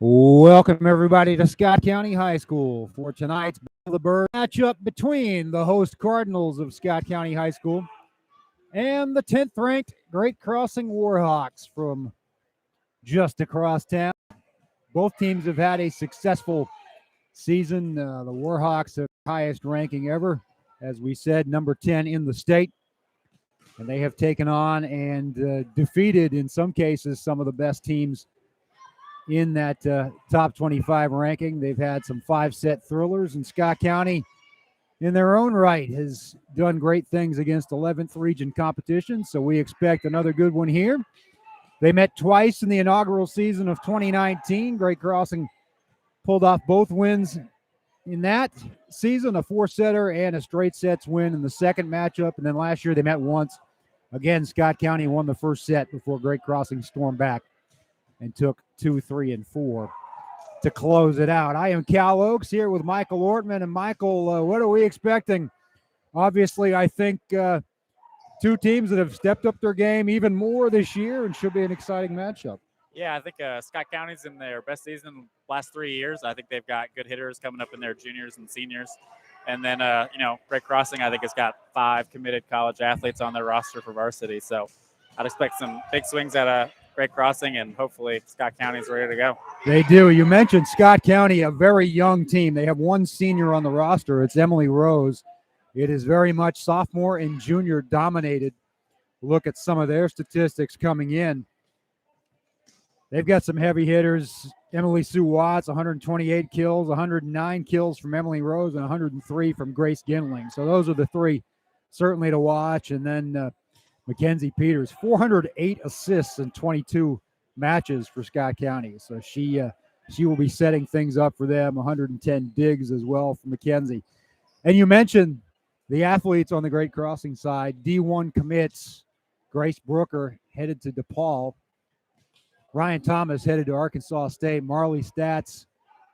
Welcome, everybody, to Scott County High School for tonight's Battle of the Bird matchup between the host Cardinals of Scott County High School and the 10th ranked Great Crossing Warhawks from just across town. Both teams have had a successful season. The Warhawks have the highest ranking ever, as we said, number 10 in the state. And they have taken on and defeated, in some cases, some of the best teams in that top 25 ranking. They've had some 5-set thrillers, and Scott County, in their own right, has done great things against 11th region competition, so we expect another good one here. They met twice in the inaugural season of 2019. Great Crossing pulled off both wins in that season, a 4-setter and a straight sets win in the second matchup, and then last year they met once. Again, Scott County won the first set before Great Crossing stormed back and took 2, 3, and 4 to close it out. I am Cal Oakes here with Michael Ortman. And Michael, what are we expecting? Obviously, I think two teams that have stepped up their game even more this year and should be an exciting matchup. Yeah, I think Scott County's in their best season in the last 3 years. I think they've got good hitters coming up in their juniors and seniors. And then, Great Crossing, I think, has got 5 committed college athletes on their roster for varsity. So I'd expect some big swings at Great Crossing, and hopefully Scott County's ready to go. They do. You mentioned Scott County, a very young team. They have one senior on the roster. It's Emily Rose. It is very much sophomore and junior dominated. Look at some of their statistics coming in. They've got some heavy hitters. Emily Sue Watts, 128 kills, 109 kills from Emily Rose, and 103 from Grace Ginling. So those are the three certainly to watch. And then Mackenzie Peters, 408 assists in 22 matches for Scott County. So she will be setting things up for them. 110 digs as well for Mackenzie. And you mentioned the athletes on the Great Crossing side. D1 commits. Grace Brooker headed to DePaul. Ryan Thomas headed to Arkansas State. Marley Stats,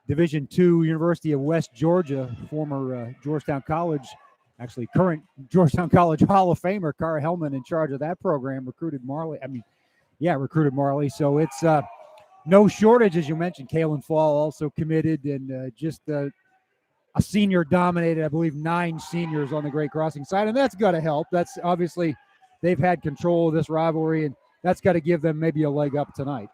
Division II, University of West Georgia, former Georgetown College, actually current Georgetown College Hall of Famer Cara Hellman in charge of that program, recruited Marley. So it's no shortage, as you mentioned. Kaylin Fall also committed, and just a senior dominated, I believe, 9 seniors on the Great Crossing side, and that's got to help. That's obviously they've had control of this rivalry, and that's got to give them maybe a leg up tonight.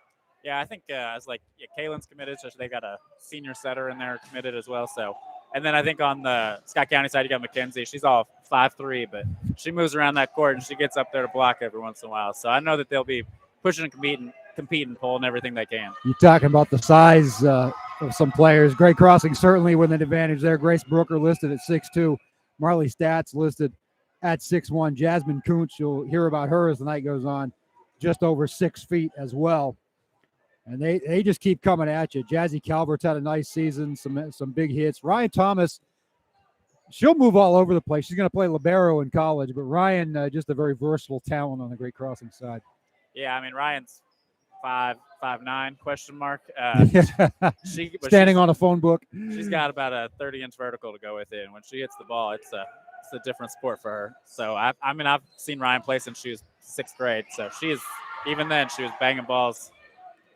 Yeah, I think Kaylin's committed, so they got a senior setter in there committed as well. So, and then I think on the Scott County side, you got Mackenzie. She's all 5'3", but she moves around that court and she gets up there to block every once in a while. So I know that they'll be pushing and competing, pulling everything they can. You're talking about the size of some players. Great Crossing certainly with an advantage there. Grace Brooker listed at 6'2". Marley Stats listed at 6'1". Jasmine Kuntz, you'll hear about her as the night goes on, just over 6 feet as well. And they just keep coming at you. Jazzy Calvert's had a nice season, some big hits. Ryan Thomas, she'll move all over the place. She's going to play libero in college, but Ryan, just a very versatile talent on the Great Crossing side. Yeah, I mean, Ryan's 5'9" question mark. Standing on a phone book. She's got about a 30-inch vertical to go with it. And when she hits the ball, it's a different sport for her. So I've seen Ryan play since she was 6th grade. So even then she was banging balls.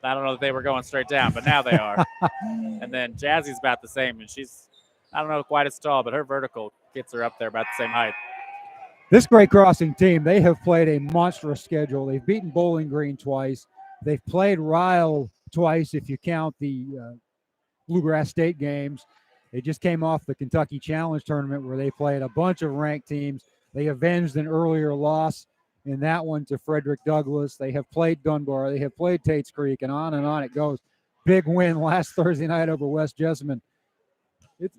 I don't know if they were going straight down, but now they are. And then Jazzy's about the same, and she's, I don't know quite as tall, but her vertical gets her up there about the same height. This Great Crossing team, they have played a monstrous schedule. They've beaten Bowling Green twice. They've played Ryle twice if you count the Bluegrass State games. They just came off the Kentucky Challenge tournament where they played a bunch of ranked teams. They avenged an earlier loss in that one to Frederick Douglass. They have played Dunbar. They have played Tates Creek, and on it goes. Big win last Thursday night over West Jessamine.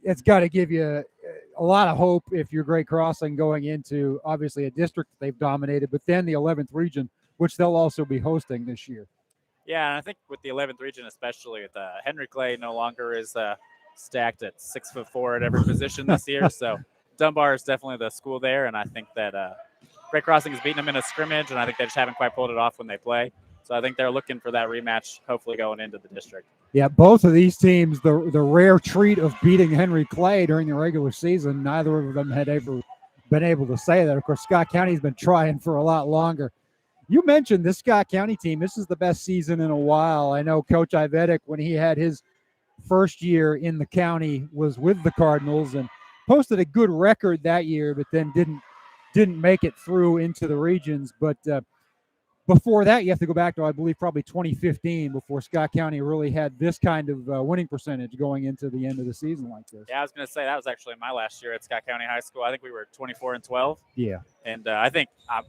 It's got to give you a lot of hope if you're Great Crossing going into, obviously, a district that they've dominated, but then the 11th region, which they'll also be hosting this year. Yeah, and I think with the 11th region especially, with Henry Clay no longer is stacked at 6'4" at every position this year. So Dunbar is definitely the school there, and I think that Great Crossing has beaten them in a scrimmage, and I think they just haven't quite pulled it off when they play. So I think they're looking for that rematch, hopefully going into the district. Yeah, both of these teams, the rare treat of beating Henry Clay during the regular season, neither of them had ever been able to say that. Of course, Scott County's been trying for a lot longer. You mentioned this Scott County team. This is the best season in a while. I know Coach Ivedic, when he had his first year in the county, was with the Cardinals and posted a good record that year, but then didn't make it through into the regions. But before that, you have to go back to, I believe, probably 2015 before Scott County really had this kind of winning percentage going into the end of the season like this. Yeah, I was going to say that was actually my last year at Scott County High School. I think we were 24-12. Yeah. And I think, I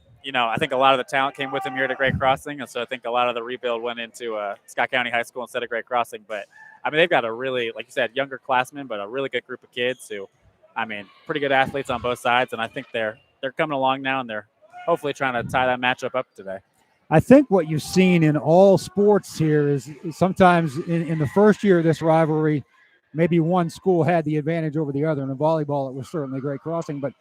think a lot of the talent came with them here to Great Crossing. And so I think a lot of the rebuild went into Scott County High School instead of Great Crossing. But, I mean, they've got a really, like you said, younger classmen, but a really good group of kids who, I mean, pretty good athletes on both sides. And I think they're coming along now, and they're hopefully trying to tie that matchup up today. I think what you've seen in all sports here is sometimes in the first year of this rivalry, maybe one school had the advantage over the other. And in volleyball, it was certainly Great Crossing. But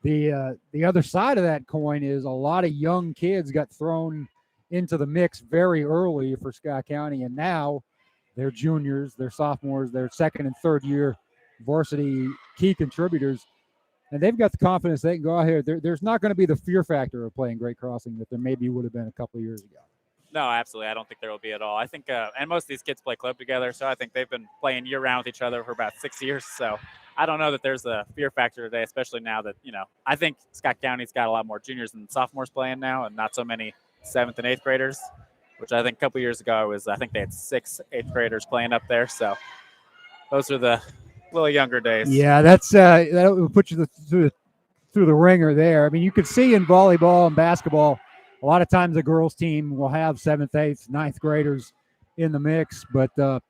the other side of that coin is a lot of young kids got thrown into the mix very early for Scott County. And now they're juniors, they're sophomores, they're second and third year varsity key contributors. And they've got the confidence they can go out here. There's not going to be the fear factor of playing Great Crossing that there maybe would have been a couple of years ago. No, absolutely. I don't think there will be at all. I think, and most of these kids play club together, so I think they've been playing year-round with each other for about 6 years. So I don't know that there's a fear factor today, especially now that, I think Scott County's got a lot more juniors and sophomores playing now and not so many 7th and 8th graders, which I think a couple years ago I think they had 6 8th graders playing up there. So those are the little younger days. Yeah, that will put you through the ringer there. I mean, you could see in volleyball and basketball, a lot of times the girls team will have 7th, 8th, 9th graders in the mix, but there's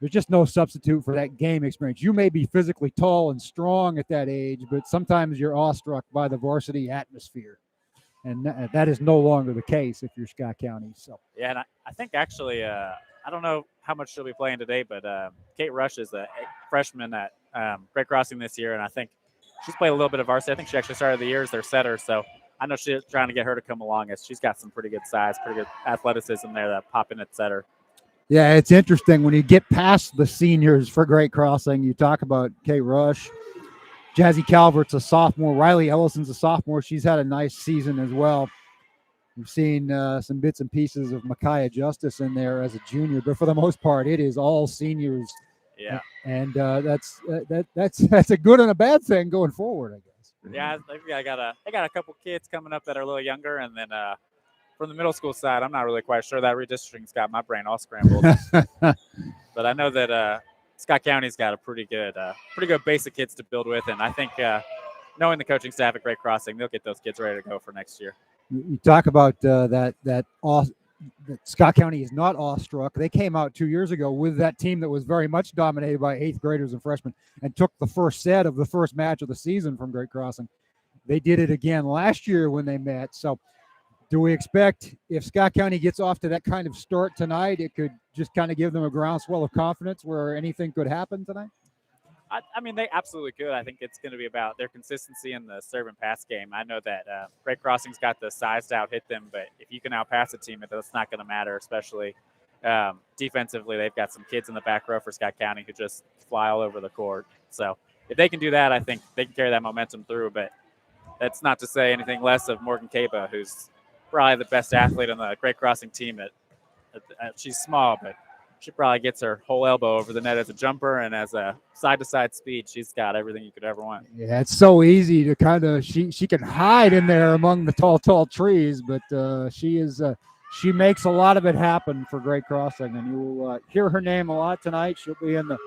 just no substitute for that game experience. You may be physically tall and strong at that age, but sometimes you're awestruck by the varsity atmosphere. And that is no longer the case if you're Scott County. So yeah, and I think actually I don't know how much she'll be playing today, but Kate Rush is a freshman at Great Crossing this year, and I think she's played a little bit of varsity. I think she actually started the year as their setter, so I know she's trying to get her to come along as she's got some pretty good size, pretty good athleticism there that pop in at setter. Yeah, it's interesting when you get past the seniors for Great Crossing. You talk about Kate Rush, Jazzy Calvert's a sophomore, Riley Ellison's a sophomore. She's had a nice season as well. We've seen some bits and pieces of Micaiah Justice in there as a junior, but for the most part, it is all seniors. Yeah, and that's a good and a bad thing going forward, I guess. Yeah, they got a couple kids coming up that are a little younger, and then from the middle school side, I'm not really quite sure. That redistricting's got my brain all scrambled. But I know that Scott County's got a pretty good base of kids to build with, and I think knowing the coaching staff at Great Crossing, they'll get those kids ready to go for next year. You talk about that Scott County is not awestruck. They came out 2 years ago with that team that was very much dominated by 8th graders and freshmen and took the first set of the first match of the season from Great Crossing. They did it again last year when they met. So do we expect if Scott County gets off to that kind of start tonight, it could just kind of give them a groundswell of confidence where anything could happen tonight? I mean, they absolutely could. I think it's going to be about their consistency in the serve and pass game. I know that Great Crossing's got the size to out-hit them, but if you can out-pass a team, that's not going to matter, especially defensively. They've got some kids in the back row for Scott County who just fly all over the court. So if they can do that, I think they can carry that momentum through, but that's not to say anything less of Morgan Caba, who's probably the best athlete on the Great Crossing team. She's small, but she probably gets her whole elbow over the net as a jumper, and as a side-to-side speed, she's got everything you could ever want. Yeah, it's so easy to kind of she can hide in there among the tall trees, but she makes a lot of it happen for Great Crossing, and you will hear her name a lot tonight. She'll be in the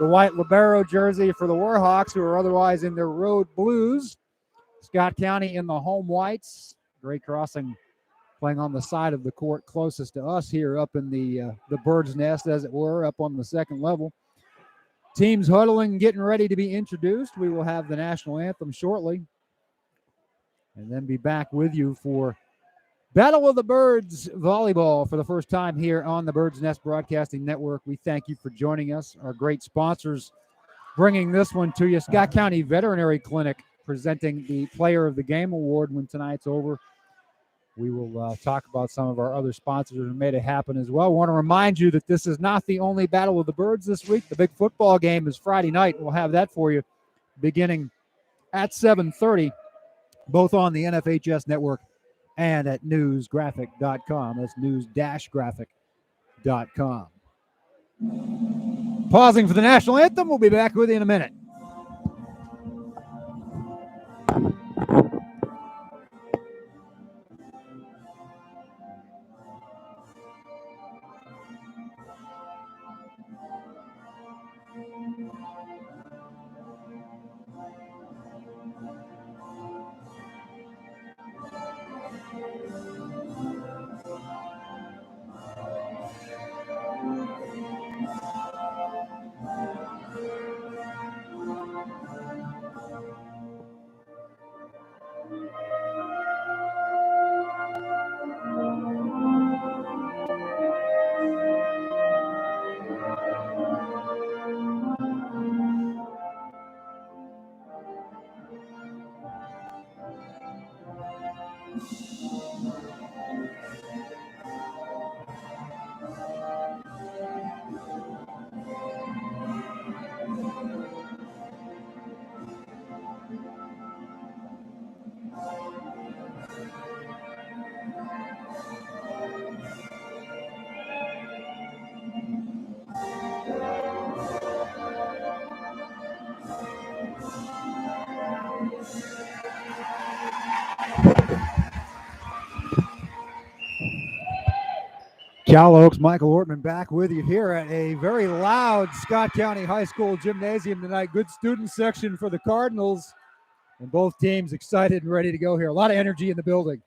white libero jersey for the Warhawks, who are otherwise in their road blues. Scott County in the home whites. Great Crossing playing on the side of the court closest to us here up in the bird's nest, as it were, up on the second level. Teams huddling, getting ready to be introduced. We will have the national anthem shortly and then be back with you for Battle of the Birds volleyball for the first time here on the Bird's Nest Broadcasting Network. We thank you for joining us. Our great sponsors bringing this one to you. Scott County Veterinary Clinic presenting the Player of the Game Award when tonight's over. We will talk about some of our other sponsors who made it happen as well. I want to remind you that this is not the only Battle of the Birds this week. The big football game is Friday night. We'll have that for you beginning at 7:30, both on the NFHS Network and at newsgraphic.com. That's news-graphic.com. Pausing for the national anthem. We'll be back with you in a minute. Cal Oaks, Michael Ortman back with you here at a very loud Scott County High School gymnasium tonight. Good student section for the Cardinals, and both teams excited and ready to go here. A lot of energy in the building.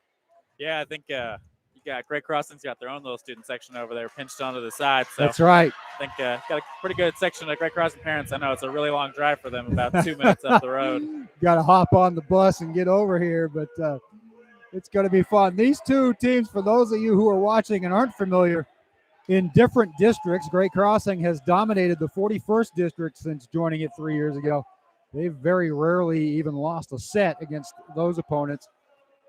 Yeah, I think you got Great Crossing's got their own little student section over there pinched onto the side. So that's right. I think got a pretty good section of Great Crossing parents. I know it's a really long drive for them, about 2 minutes up the road. Got to hop on the bus and get over here, but it's going to be fun. These two teams, for those of you who are watching and aren't familiar, in different districts, Great Crossing has dominated the 41st district since joining it 3 years ago. They've very rarely even lost a set against those opponents.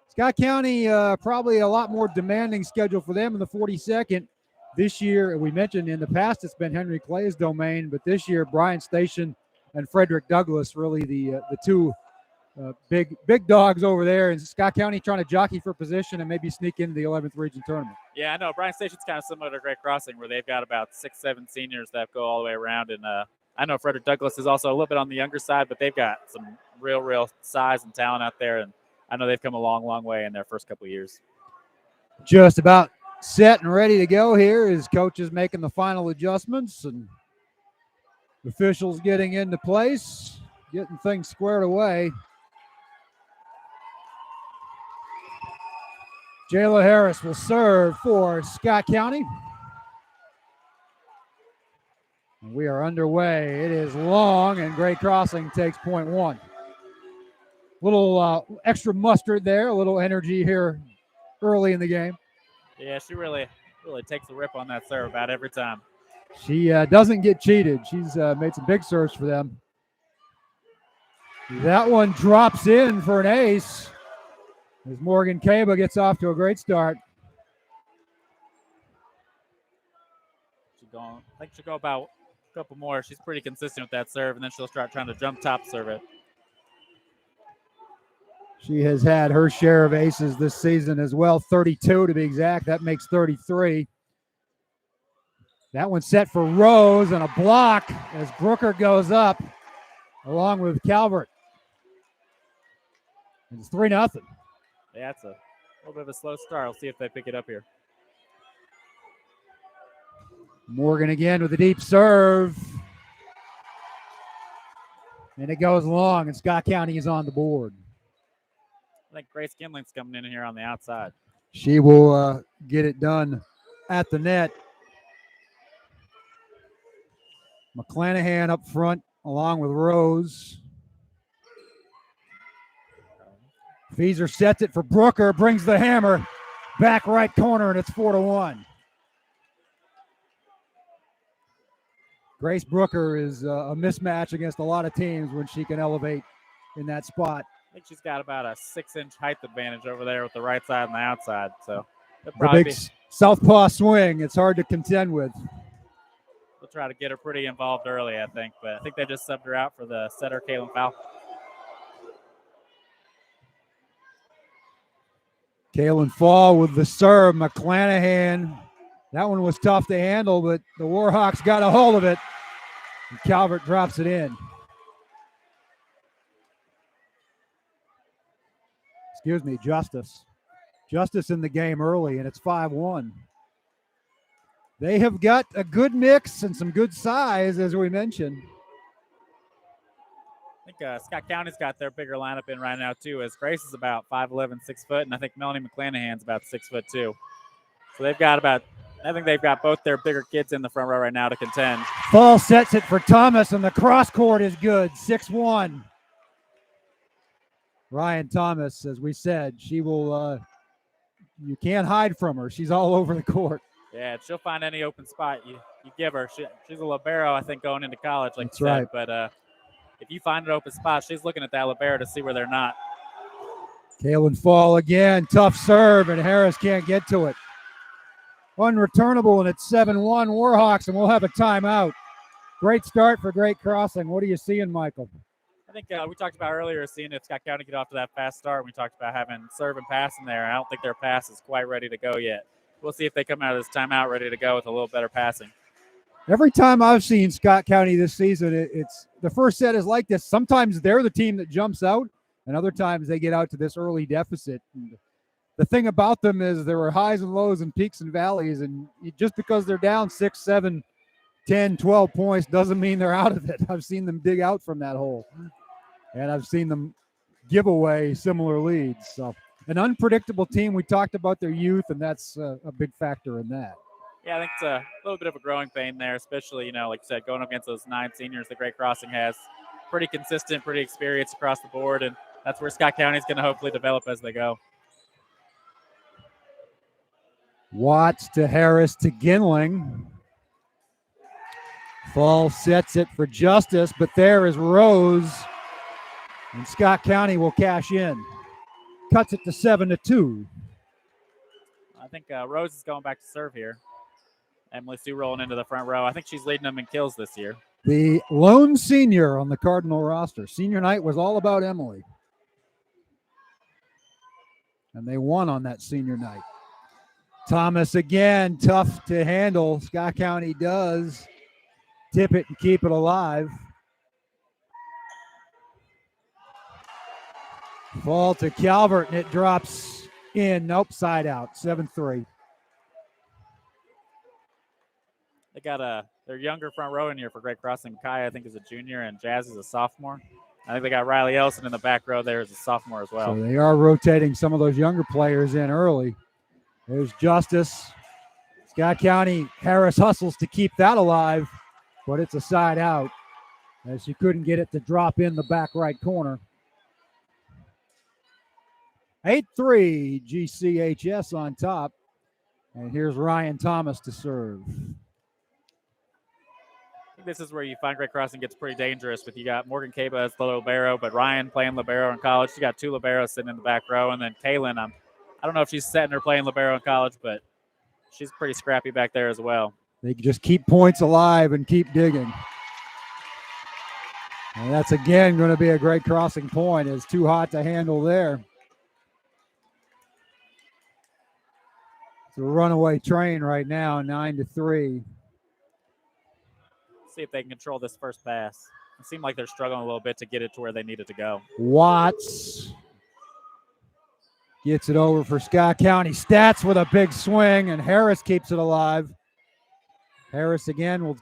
Scott County, probably a lot more demanding schedule for them in the 42nd. This year, we mentioned in the past it's been Henry Clay's domain, but this year Bryant Station and Frederick Douglass really the two big dogs over there, and Scott County trying to jockey for position and maybe sneak into the 11th region tournament. Yeah, I know. Bryant Station's kind of similar to Great Crossing, where they've got about 6-7 seniors that go all the way around. And I know Frederick Douglass is also a little bit on the younger side, but they've got some real size and talent out there. And I know they've come a long way in their first couple of years. Just about set and ready to go here as coaches making the final adjustments and officials getting into place, getting things squared away. Jayla Harris will serve for Scott County. And we are underway. It is long, and Great Crossing takes point one. Little extra mustard there, a little energy here early in the game. Yeah, she really takes a rip on that serve about every time. She doesn't get cheated. She's made some big serves for them. That one drops in for an ace as Morgan Caba gets off to a great start. I think she'll go about a couple more. She's pretty consistent with that serve, and then she'll start trying to jump top serve it. She has had her share of aces this season as well, 32 to be exact. That makes 33. That one's set for Rose and a block as Brooker goes up along with Calvert. It's 3-0. Yeah, it's a little bit of a slow start. We'll see if they pick it up here. Morgan again with a deep serve. And it goes long, and Scott County is on the board. I think Grace Kinling's coming in here on the outside. She will get it done at the net. McClanahan up front along with Rose. Feeser sets it for Brooker, brings the hammer back right corner, and it's 4-1. Grace Brooker is a mismatch against a lot of teams when she can elevate in that spot. I think she's got about a 6-inch height advantage over there with the right side and the outside. So the big southpaw swing, it's hard to contend with. They'll try to get her pretty involved early, I think. But I think they just subbed her out for the setter, Kaylin Fowl. Kaylin Fall with the serve. McClanahan. That one was tough to handle, but the Warhawks got a hold of it. And Calvert drops it in. Excuse me, Justice. Justice in the game early, and it's 5-1. They have got a good mix and some good size, as we mentioned. I think Scott County's got their bigger lineup in right now, too, as Grace is about 5'11", 6 foot, and I think Melanie McClanahan's about 6 foot, too. So I think they've got both their bigger kids in the front row right now to contend. Fall sets it for Thomas, and the cross court is good, 6-1. Ryan Thomas, as we said, she will, you can't hide from her. She's all over the court. Yeah, she'll find any open spot you give her. She's a libero, I think, going into college, like That's you said. right. But if you find an open spot, she's looking at that libero to see where they're not. Kaylin Fall again, tough serve, and Harris can't get to it. Unreturnable, and it's 7-1 Warhawks, and we'll have a timeout. Great start for Great Crossing. What are you seeing, Michael? I think we talked about earlier seeing if Scott County get off to that fast start. We talked about having serve and pass in there. I don't think their pass is quite ready to go yet. We'll see if they come out of this timeout ready to go with a little better passing. Every time I've seen Scott County this season, it's the first set is like this. Sometimes they're the team that jumps out, and other times they get out to this early deficit. And the thing about them is there were highs and lows and peaks and valleys, and just because they're down 6, 7, 10, 12 points doesn't mean they're out of it. I've seen them dig out from that hole, and I've seen them give away similar leads. So an unpredictable team. We talked about their youth, and that's a big factor in that. Yeah, I think it's a little bit of a growing pain there, especially, like you said, going up against those 9 seniors that Great Crossing has. Pretty consistent, pretty experienced across the board, and that's where Scott County is going to hopefully develop as they go. Watts to Harris to Ginling. Fall sets it for Justice, but there is Rose, and Scott County will cash in. Cuts it to 7-2. I think Rose is going back to serve here. Emily Sue rolling into the front row. I think she's leading them in kills this year. The lone senior on the Cardinal roster. Senior night was all about Emily. And they won on that senior night. Thomas again, tough to handle. Scott County does tip it and keep it alive. Ball to Calvert, and it drops in. Nope, side out, 7-3. They got their younger front row in here for Great Crossing. Kai, I think, is a junior, and Jazz is a sophomore. I think they got Riley Ellison in the back row there as a sophomore as well. So they are rotating some of those younger players in early. There's Justice. Scott County, Harris hustles to keep that alive, but it's a side out as she couldn't get it to drop in the back right corner. 8-3 GCHS on top. And here's Ryan Thomas to serve. This is where you find Great Crossing gets pretty dangerous with you got Morgan Caba as the libero, but Ryan playing libero in college. You got 2 liberos sitting in the back row, and then Kaylin, I don't know if she's setting her playing libero in college, but she's pretty scrappy back there as well. They just keep points alive and keep digging. And that's again going to be a Great Crossing point. It's too hot to handle there. It's a runaway train right now, 9-3. See if they can control this first pass. It seemed like they're struggling a little bit to get it to where they need it to go. Watts gets it over for Scott County. Stats with a big swing, and Harris keeps it alive. Harris again will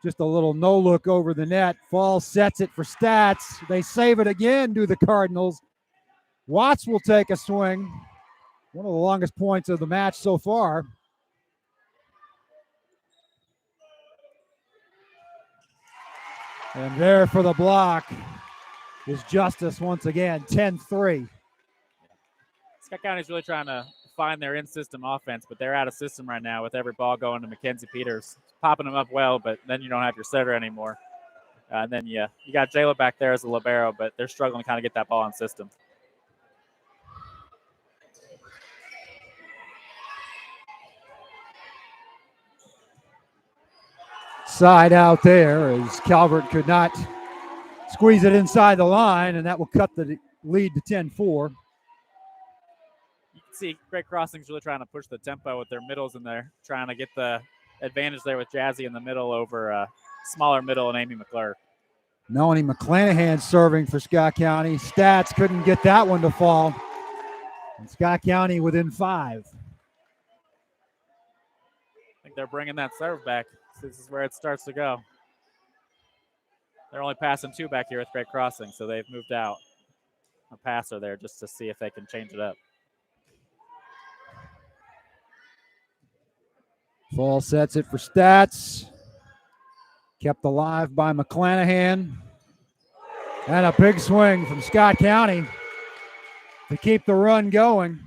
just a little no look over the net. Fall sets it for Stats. They save it again, do the Cardinals. Watts will take a swing. One of the longest points of the match so far. And there for the block is Justice once again, 10-3. Scott County's really trying to find their in-system offense, but they're out of system right now with every ball going to Mackenzie Peters. It's popping them up well, but then you don't have your setter anymore. And then you got Jayla back there as a libero, but they're struggling to kind of get that ball in system. Side out there as Calvert could not squeeze it inside the line, and that will cut the lead to 10-4. You can see Great Crossing's really trying to push the tempo with their middles in there, trying to get the advantage there with Jazzy in the middle over smaller middle and Amy McClure. Melanie McClanahan serving for Scott County. Stats couldn't get that one to fall. And Scott County within 5. I think they're bringing that serve back. This is where it starts to go. They're only passing 2 back here with Great Crossing, so they've moved out a passer there just to see if they can change it up. Fall sets it for Stats. Kept alive by McClanahan. And a big swing from Scott County to keep the run going.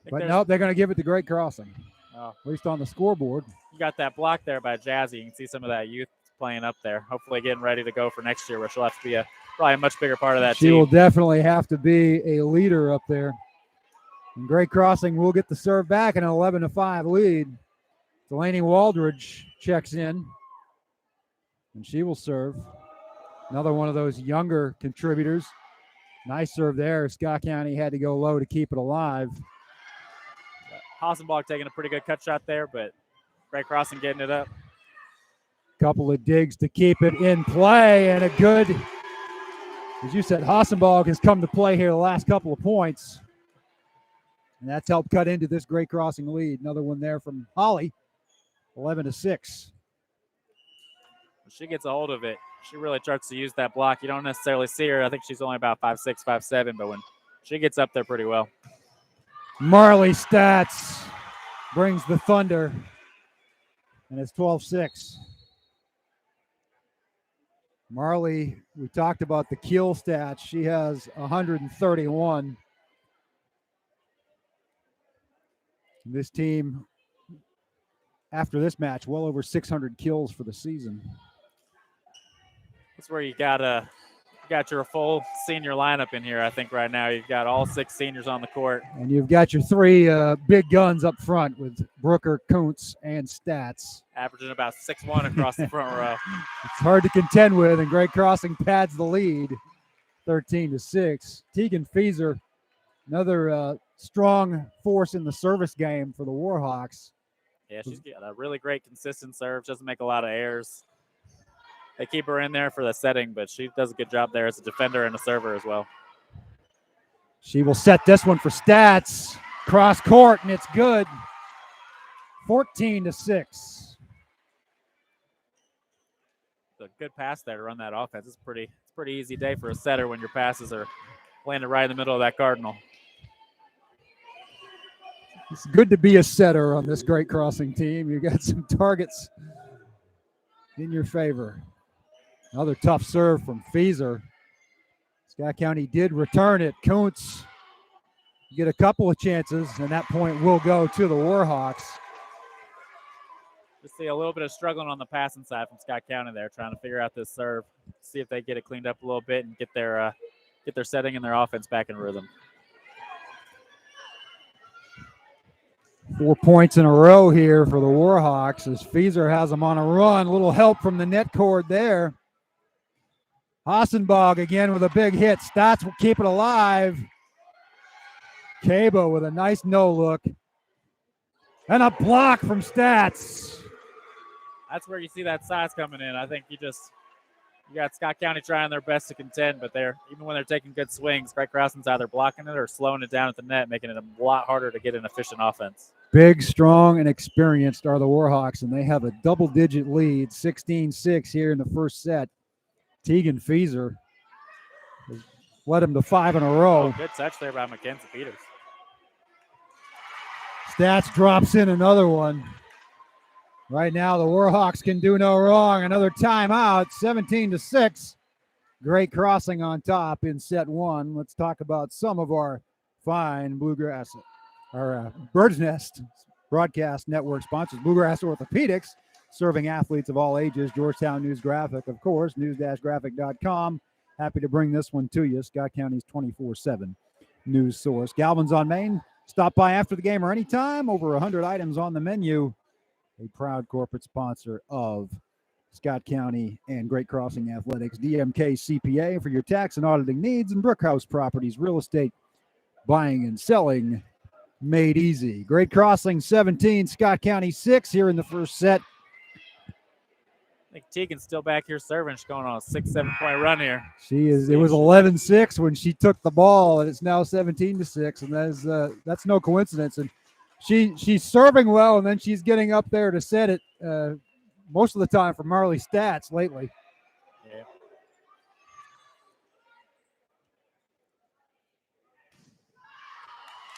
But nope, they're going to give it to Great Crossing. Oh. At least on the scoreboard. You got that block there by Jazzy. You can see some of that youth playing up there. Hopefully getting ready to go for next year, where she'll have to be probably a much bigger part of that team. She will definitely have to be a leader up there. And Great Crossing will get the serve back in an 11-5 lead. Delaney Waldridge checks in, and she will serve. Another one of those younger contributors. Nice serve there. Scott County had to go low to keep it alive. Hassenbach taking a pretty good cut shot there, but Great Crossing getting it up. Couple of digs to keep it in play, and a good, as you said, Hassenbach has come to play here the last couple of points. And that's helped cut into this Great Crossing lead. Another one there from Holly, 11-6. She gets a hold of it. She really starts to use that block. You don't necessarily see her. I think she's only about 5'6", 5'7", but when she gets up there pretty well. Marley Stats brings the thunder, and it's 12-6. Marley, we talked about the kill stats. She has 131. This team, after this match, well over 600 kills for the season. That's where you got your full senior lineup in here, I think, right now. You've got all 6 seniors on the court. And you've got your 3 big guns up front with Brooker, Kuntz, and Stats. Averaging about 6'1" across the front row. It's hard to contend with, and Great Crossing pads the lead, 13-6. Tegan Feeser, another strong force in the service game for the Warhawks. Yeah, she's got a really great consistent serve. Doesn't make a lot of errors. They keep her in there for the setting, but she does a good job there as a defender and a server as well. She will set this one for Stats. Cross court, and it's good. 14-6. A good pass there to run that offense. It's a pretty easy day for a setter when your passes are landed right in the middle of that Cardinal. It's good to be a setter on this Great Crossing team. You got some targets in your favor. Another tough serve from Feeser. Scott County did return it. Kuntz get a couple of chances, and that point will go to the Warhawks. Just see a little bit of struggling on the passing side from Scott County there, trying to figure out this serve, see if they get it cleaned up a little bit and get their setting and their offense back in rhythm. 4 points in a row here for the Warhawks as Feeser has them on a run. A little help from the net cord there. Hassenbach again with a big hit. Stats will keep it alive. Cabo with a nice no-look. And a block from Stats. That's where you see that size coming in. I think you got Scott County trying their best to contend, but even when they're taking good swings, Great Crossing's either blocking it or slowing it down at the net, making it a lot harder to get an efficient offense. Big, strong, and experienced are the Warhawks, and they have a double-digit lead, 16-6 here in the first set. Tegan Feeser has led them to 5 in a row. Oh, good touch there by Mackenzie Peters. Stats drops in another one. Right now, the Warhawks can do no wrong. Another timeout, 17-6. Great Crossing on top in set 1. Let's talk about some of our fine Bluegrass, our Bird's Nest broadcast network sponsors. Bluegrass Orthopedics, serving athletes of all ages. Georgetown News Graphic, of course, news-graphic.com. Happy to bring this one to you. Scott County's 24/7 news source. Galvin's on Main. Stop by after the game or anytime. Over 100 items on the menu. A proud corporate sponsor of Scott County and Great Crossing Athletics, DMK CPA for your tax and auditing needs, and Brookhouse Properties, real estate buying and selling made easy. Great Crossing 17, Scott County 6 here in the first set. I think Tegan's still back here serving. She's going on a 6-7 point run here. She is. It was 11-6 when she took the ball, and it's now 17-6, and that's no coincidence. And she's serving well, and then she's getting up there to set it most of the time for Marley Stats lately. Yeah.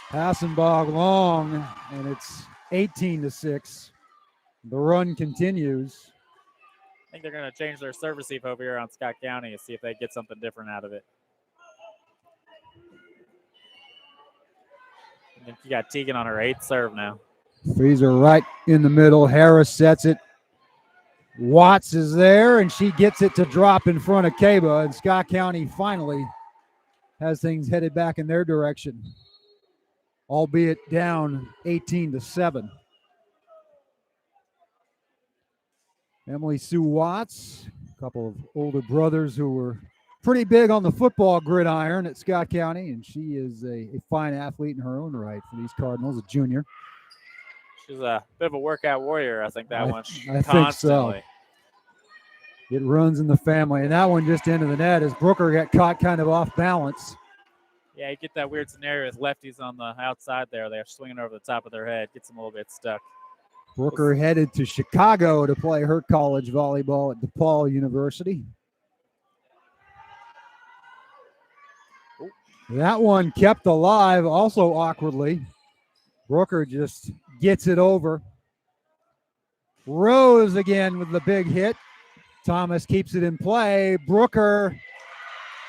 Hassenbach long, and it's 18-6. The run continues. I think they're going to change their serve receive over here on Scott County and see if they get something different out of it. And then you got Tegan on her 8th serve now. Freezer right in the middle. Harris sets it. Watts is there, and she gets it to drop in front of Kaba, and Scott County finally has things headed back in their direction, albeit down 18-7. Emily Sue Watts, a couple of older brothers who were pretty big on the football gridiron at Scott County, and she is a fine athlete in her own right for these Cardinals, a junior. She's a bit of a workout warrior, I think, that one. I think so. It runs in the family, and that one just into the net as Brooker got caught kind of off balance. Yeah, you get that weird scenario with lefties on the outside there. They're swinging over the top of their head, gets them a little bit stuck. Brooker headed to Chicago to play her college volleyball at DePaul University. Ooh. That one kept alive, also awkwardly. Brooker just gets it over. Rose again with the big hit. Thomas keeps it in play. Brooker,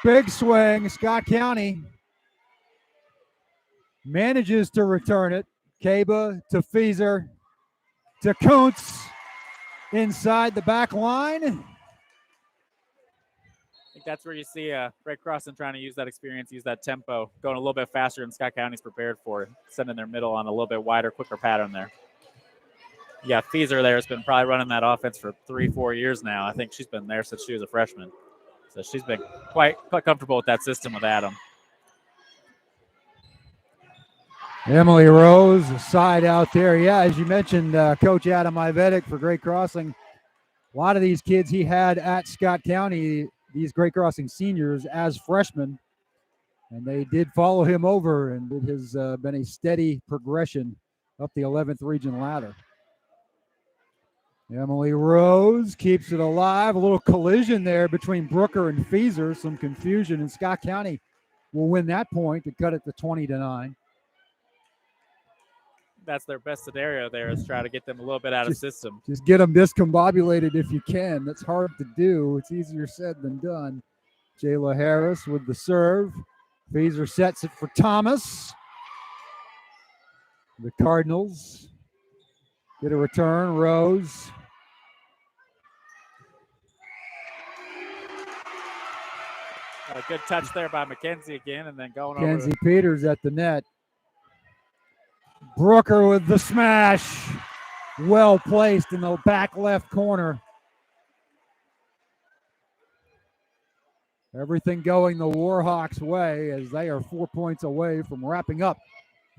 big swing. Scott County manages to return it. Kaba to Fieser to Kuntz inside the back line. I think that's where you see Great Crossing trying to use that experience, use that tempo, going a little bit faster than Scott County's prepared for, sending their middle on a little bit wider, quicker pattern there. Yeah, Fieser there has been probably running that offense for 3-4 years now. I think she's been there since she was a freshman. So she's been quite comfortable with that system with Adam. Emily Rose, side out there. Yeah, as you mentioned, Coach Adam Ivetic for Great Crossing. A lot of these kids he had at Scott County, these Great Crossing seniors, as freshmen. And they did follow him over, and it has been a steady progression up the 11th region ladder. Emily Rose keeps it alive. A little collision there between Brooker and Fieser. Some confusion, and Scott County will win that point to cut it to 20-9. That's their best scenario there, is try to get them a little bit out of system. Just get them discombobulated if you can. That's hard to do. It's easier said than done. Jayla Harris with the serve. Fieser sets it for Thomas. The Cardinals get a return. Rose. A good touch there by Mackenzie again, and then going Mackenzie Peters at the net. Brooker with the smash. Well placed in the back left corner. Everything going the Warhawks' way as they are 4 points away from wrapping up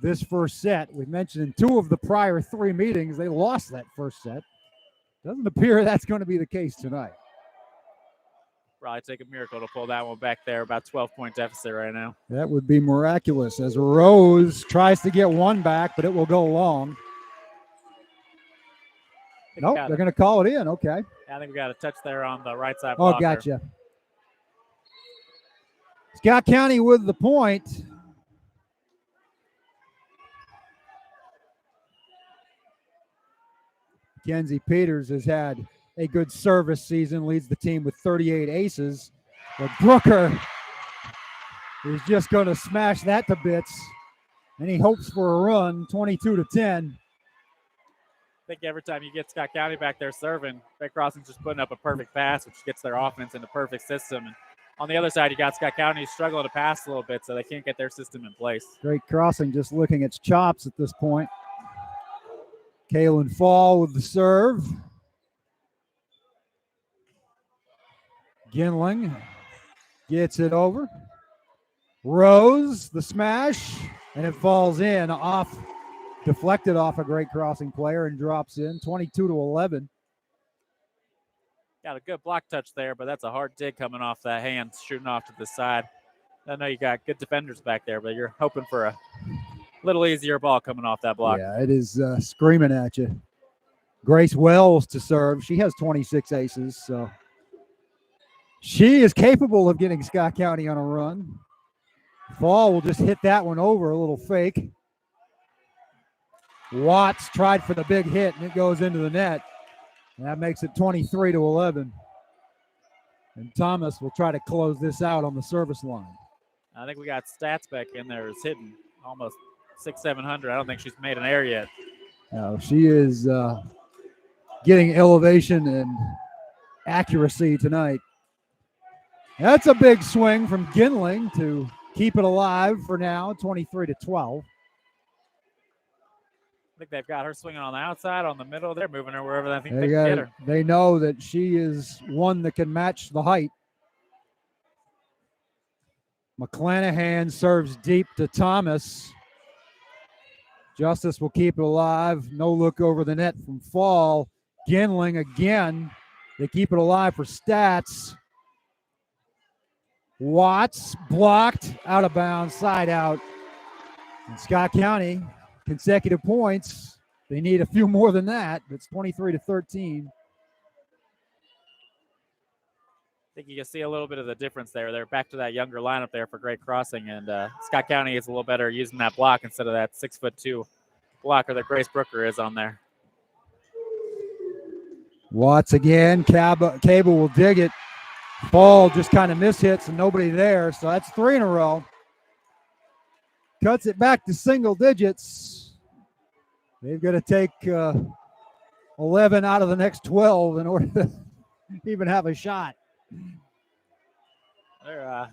this first set. We mentioned in 2 of the prior 3 meetings, they lost that first set. Doesn't appear that's going to be the case tonight. Probably take a miracle to pull that one back there. About 12-point deficit right now. That would be miraculous as Rose tries to get one back, but it will go long. Nope, they're going to call it in. Okay. I think we got a touch there on the right side. Oh, gotcha. Scott County with the point. Mackenzie Peters has had a good service season, leads the team with 38 aces. But Brooker is just going to smash that to bits, and he hopes for a run, 22-10. I think every time you get Scott County back there serving, Great Crossing's just putting up a perfect pass, which gets their offense in the perfect system. And on the other side, you got Scott County struggling to pass a little bit, so they can't get their system in place. Great Crossing just licking its chops at this point. Kaylin Fall with the serve. Ginling gets it over. Rose, the smash, and it falls in off, deflected off a Great Crossing player and drops in 22-11. Got a good block touch there, but that's a hard dig coming off that hand, shooting off to the side. I know you got good defenders back there, but you're hoping for a little easier ball coming off that block. Yeah, it is screaming at you. Grace Wells to serve. She has 26 aces, so she is capable of getting Scott County on a run. Fall will just hit that one over, a little fake. Watts tried for the big hit, and it goes into the net. And that makes it 23-11. And Thomas will try to close this out on the service line. I think we got stats back in there. Is hitting almost 600-700. I don't think she's made an error yet. No, she is getting elevation and accuracy tonight. That's a big swing from Ginling to keep it alive for now, 23-12. I think they've got her swinging on the outside, on the middle. They're moving her wherever they think they can get her. They know that she is one that can match the height. McClanahan serves deep to Thomas. Justice will keep it alive. No look over the net from Fall. Ginling again. They keep it alive for Stats. Watts blocked, out of bounds, side out. And Scott County, consecutive points. They need a few more than that. It's 23-13. I think you can see a little bit of the difference there. They're back to that younger lineup there for Great Crossing, and Scott County is a little better using that block instead of that 6'2" blocker that Grace Brooker is on there. Watts again. Cable will dig it. Ball just kind of mishits and nobody there, so that's 3 in a row. Cuts it back to single digits. They've got to take 11 out of the next 12 in order to even have a shot. They're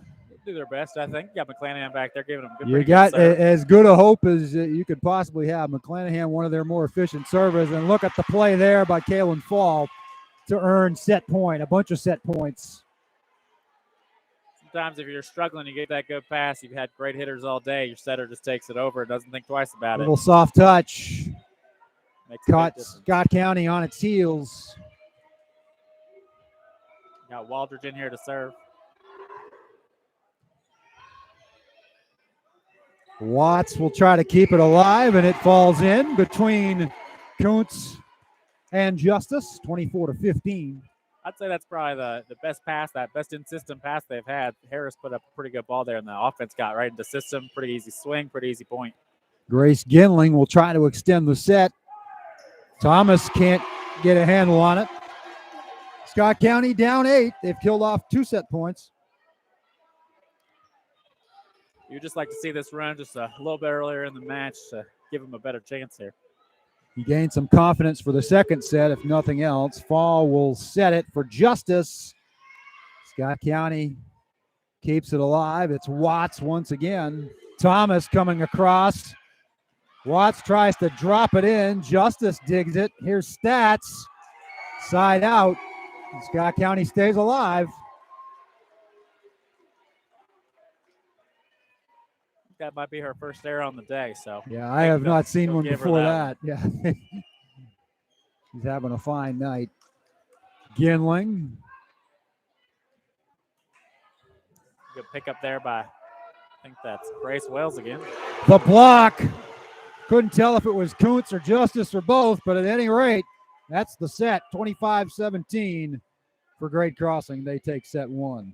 do their best, I think. You got McClanahan back there giving them good. You got as good a hope as you could possibly have. McClanahan, one of their more efficient servers, and look at the play there by Kaylin Fall to earn set point, a bunch of set points. Sometimes if you're struggling, you get that good pass. You've had great hitters all day. Your setter just takes it over and doesn't think twice about it. Little soft touch. Caught Scott County on its heels. Got Waldridge in here to serve. Watts will try to keep it alive, and it falls in between Kuntz and Justice, 24-15. I'd say that's probably the best pass, that best in-system pass they've had. Harris put up a pretty good ball there, and the offense got right into system. Pretty easy swing, pretty easy point. Grace Ginling will try to extend the set. Thomas can't get a handle on it. Scott County down 8. They've killed off 2 set points. You'd just like to see this run just a little bit earlier in the match to give them a better chance here. He gained some confidence for the second set, if nothing else. Fall will set it for Justice. Scott County keeps it alive. It's Watts once again. Thomas coming across. Watts tries to drop it in. Justice digs it. Here's Stats. Side out. Scott County stays alive. That might be her first error on the day. So yeah, I have not seen one before that. Yeah, she's having a fine night. Ginling. Good pickup there by, I think that's Grace Wells again. The block. Couldn't tell if it was Kuntz or Justice or both, but at any rate, that's the set. 25-17 for Great Crossing. They take set 1.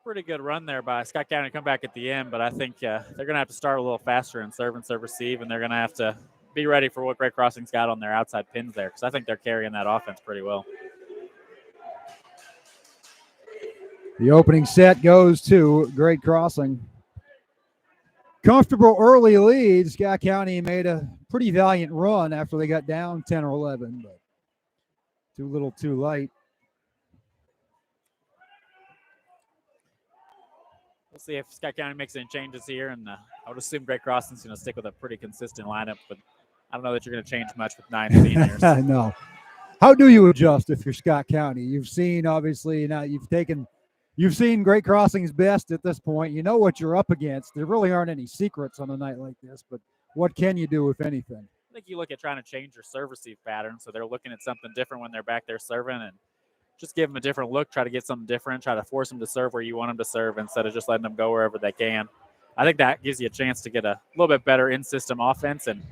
Pretty good run there by Scott County to come back at the end, but I think they're going to have to start a little faster and serve receive, and they're going to have to be ready for what Great Crossing's got on their outside pins there, because I think they're carrying that offense pretty well. The opening set goes to Great Crossing. Comfortable early lead. Scott County made a pretty valiant run after they got down 10 or 11, but too little too late. We'll see if Scott County makes any changes here, and I would assume Great Crossing's going to stick with a pretty consistent lineup, but I don't know that you're going to change much with 9 seniors. No. How do you adjust if you're Scott County? You've seen, obviously, now you've seen Great Crossing's best at this point. You know what you're up against. There really aren't any secrets on a night like this, but what can you do, if anything? I think you look at trying to change your serve receive pattern, so they're looking at something different when they're back there serving, and just give them a different look. Try to get something different. Try to force them to serve where you want them to serve instead of just letting them go wherever they can. I think that gives you a chance to get a little bit better in-system offense. And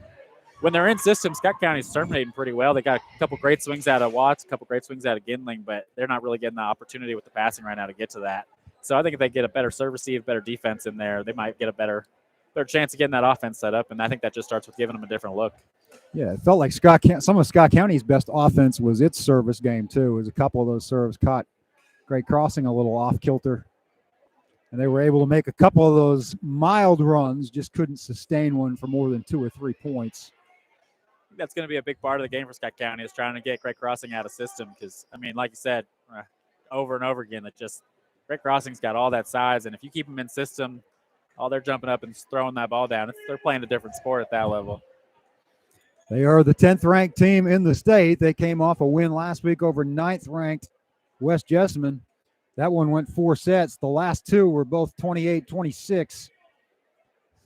when they're in system, Scott County's terminating pretty well. They got a couple great swings out of Watts, a couple great swings out of Gindling, but they're not really getting the opportunity with the passing right now to get to that. So I think if they get a better serve receive, better defense in there, they might get a better chance of getting that offense set up. And I think that just starts with giving them a different look. Yeah, it felt like some of Scott County's best offense was its service game, too. It was a couple of those serves caught Great Crossing a little off kilter. And they were able to make a couple of those mild runs, just couldn't sustain one for more than 2 or 3 points. That's going to be a big part of the game for Scott County is trying to get Great Crossing out of system because, I mean, like you said, over and over again, Great Crossing's got all that size, and if you keep them in system, all they're jumping up and throwing that ball down, they're playing a different sport at that level. They are the 10th-ranked team in the state. They came off a win last week over 9th-ranked West Jessamine. That one went 4 sets. The last 2 were both 28-26.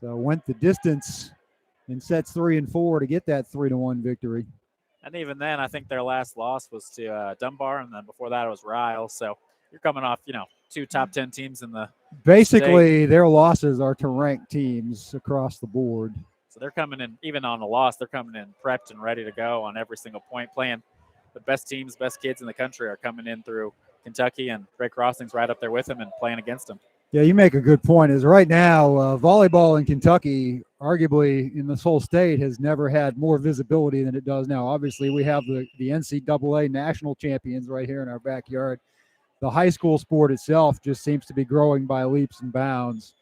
So went the distance in sets 3 and 4 to get that 3-1 victory. And even then, I think their last loss was to Dunbar, and then before that it was Ryle. So you're coming off, 2 top 10 teams in the basically state. Their losses are to ranked teams across the board. So they're coming in, even on a loss, they're coming in prepped and ready to go on every single point, playing the best teams, best kids in the country are coming in through Kentucky, and Great Crossing's right up there with them and playing against them. Yeah, you make a good point. Is right now, volleyball in Kentucky, arguably in this whole state, has never had more visibility than it does now. Obviously, we have the NCAA national champions right here in our backyard. The high school sport itself just seems to be growing by leaps and bounds.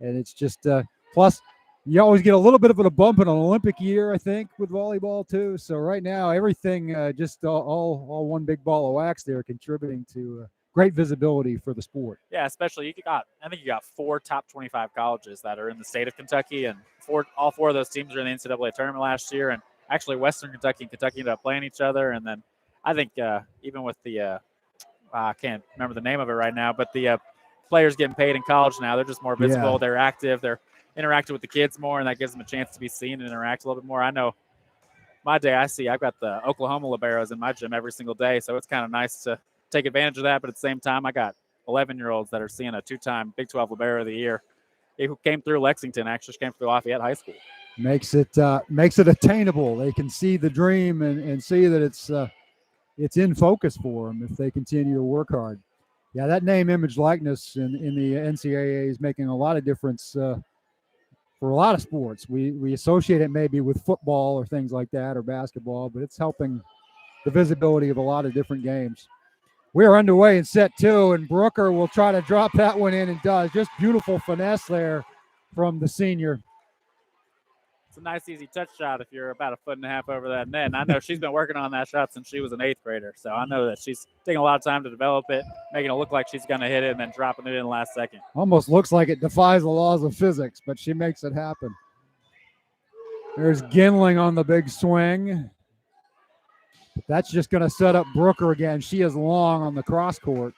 And it's just, plus, you always get a little bit of a bump in an Olympic year, I think, with volleyball too. So right now, everything just all one big ball of wax there, contributing to great visibility for the sport. Yeah, especially I think you got 4 top 25 colleges that are in the state of Kentucky, and all 4 of those teams were in the NCAA tournament last year. And actually, Western Kentucky and Kentucky ended up playing each other. And then I think even with the I can't remember the name of it right now, but the players getting paid in college now, they're just more visible. Yeah. They're active. They're interacting with the kids more, and that gives them a chance to be seen and interact a little bit more. I know my day I've got the Oklahoma Liberos in my gym every single day, so it's kind of nice to take advantage of that. But at the same time, I got 11-year-olds that are seeing a 2-time Big 12 Libero of the Year who came through Lexington, actually came through Lafayette High School. Makes it attainable. They can see the dream and see that it's in focus for them if they continue to work hard. Yeah, that name, image, likeness in the NCAA is making a lot of difference for a lot of sports. We associate it maybe with football or things like that or basketball, but it's helping the visibility of a lot of different games. We are underway in set 2, and Brooker will try to drop that one in and does. Just beautiful finesse there from the senior. It's a nice, easy touch shot if you're about 1.5 foot over that net. And I know she's been working on that shot since she was an 8th grader. So I know that she's taking a lot of time to develop it, making it look like she's going to hit it and then dropping it in the last second. Almost looks like it defies the laws of physics, but she makes it happen. There's Gindling on the big swing. That's just going to set up Brooker again. She is long on the cross court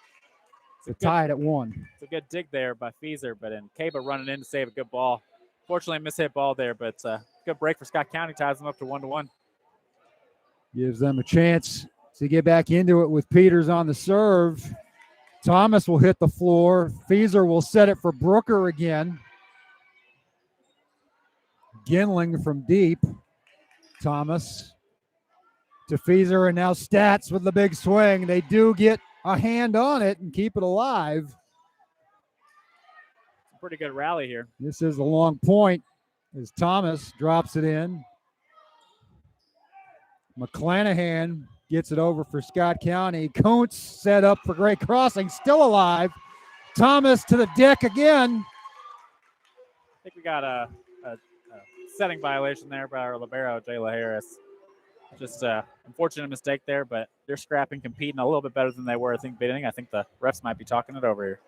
to tie it at 1. It's a good dig there by Fieser, but in Kaba running in to save a good ball. Fortunately, a mishit ball there, but good break for Scott County. Ties them up to 1-1. Gives them a chance to get back into it with Peters on the serve. Thomas will hit the floor. Fieser will set it for Brooker again. Gindling from deep. Thomas to Fieser, and now Stats with the big swing. They do get a hand on it and keep it alive. Pretty good rally here. This is a long point as Thomas drops it in. McClanahan gets it over for Scott County. Kuntz set up for Great Crossing, still alive. Thomas to the deck again. I think we got a setting violation there by our libero, Jayla Harris. Just unfortunate mistake there, but they're scrapping, competing a little bit better than they were, I think, beginning. I think the refs might be talking it over here.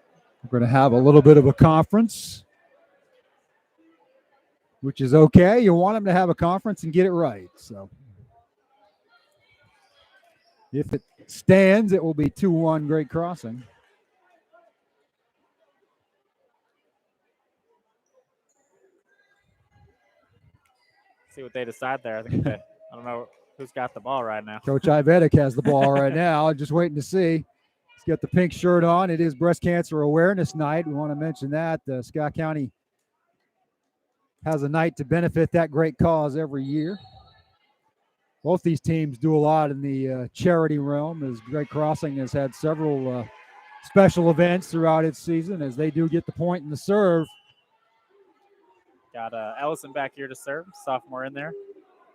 We're going to have a little bit of a conference, which is okay. You want them to have a conference and get it right. So If it stands, it will be 2-1 Great Crossing. See what they decide there. I think I don't know who's got the ball right now. Coach Ivetic has the ball right now. Just waiting to see. He's got the pink shirt on. It is Breast Cancer Awareness Night. We want to mention that. Scott County has a night to benefit that great cause every year. Both these teams do a lot in the charity realm, as Great Crossing has had several special events throughout its season, as they do get the point in the serve. Got Ellison back here to serve, sophomore in there.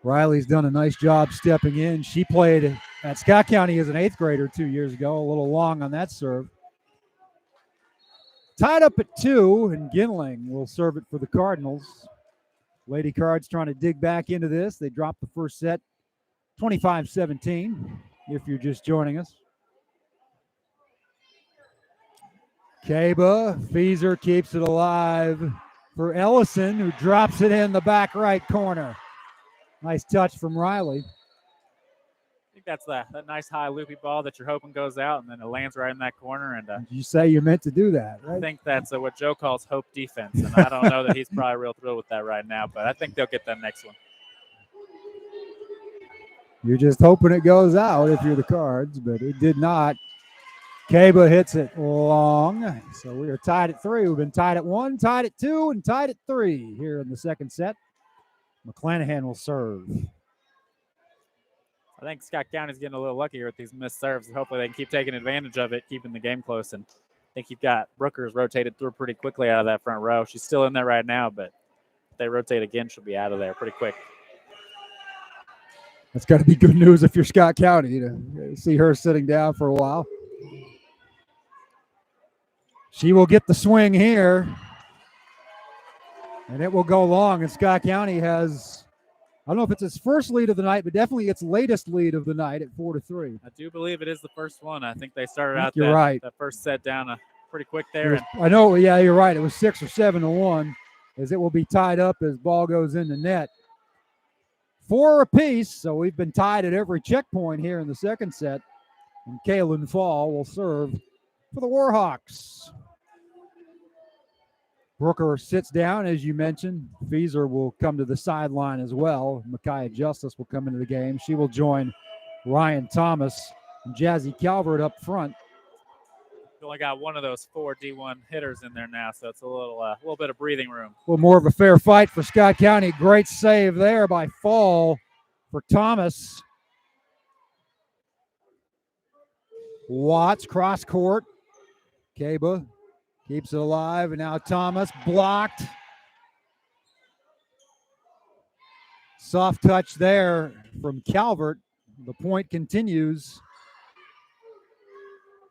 Riley's done a nice job stepping in. She played at Scott County as an 8th grader 2 years ago, a little long on that serve. Tied up at 2, and Ginling will serve it for the Cardinals. Lady Cards trying to dig back into this. They dropped the first set 25-17, if you're just joining us. Kaba, Feeser keeps it alive for Ellison, who drops it in the back right corner. Nice touch from Riley. I think that's that nice high loopy ball that you're hoping goes out, and then it lands right in that corner. And you say you're meant to do that, right? I think that's what Joe calls hope defense, and I don't know that he's probably real thrilled with that right now, but I think they'll get that next one. You're just hoping it goes out if you're the Cards, but it did not. Kaba hits it long. So we are tied at 3. We've been tied at 1, tied at 2, and tied at 3 here in the second set. McClanahan will serve. I think Scott County's getting a little luckier with these missed serves. Hopefully they can keep taking advantage of it, keeping the game close. And I think you've got Brookers rotated through pretty quickly out of that front row. She's still in there right now, but if they rotate again, she'll be out of there pretty quick. That's got to be good news if you're Scott County to see her sitting down for a while. She will get the swing here, and it will go long. And Scott County has, I don't know if it's its first lead of the night, but definitely its latest lead of the night at 4-3. I do believe it is the first one. I think they started out that first set down pretty quick there. I know, yeah, you're right. It was 6 or 7-1, as it will be tied up as ball goes in the net. 4 apiece, so we've been tied at every checkpoint here in the second set. And Kaylin Fall will serve for the Warhawks. Brooker sits down, as you mentioned. Feeser will come to the sideline as well. Micaiah Justice will come into the game. She will join Ryan Thomas and Jazzy Calvert up front. We only got one of those 4 D1 hitters in there now, so it's a little bit of breathing room. A little more of a fair fight for Scott County. Great save there by Fall for Thomas. Watts cross court. Kaba keeps it alive, and now Thomas blocked. Soft touch there from Calvert. The point continues.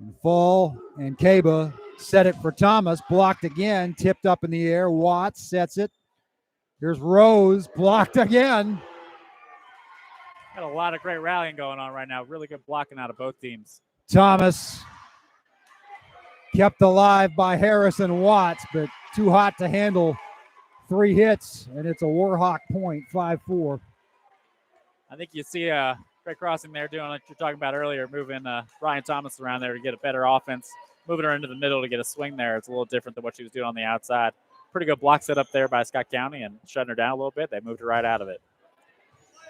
And Fall and Kaba set it for Thomas. Blocked again, tipped up in the air. Watts sets it. Here's Rose, blocked again. Got a lot of great rallying going on right now. Really good blocking out of both teams. Thomas kept alive by Harris and Watts, but too hot to handle 3 hits, and it's a Warhawk point, 5-4. I think you see Great Crossing there doing like you're talking about earlier, moving Ryan Thomas around there to get a better offense, moving her into the middle to get a swing there. It's a little different than what she was doing on the outside. Pretty good block set up there by Scott County and shutting her down a little bit. They moved her right out of it.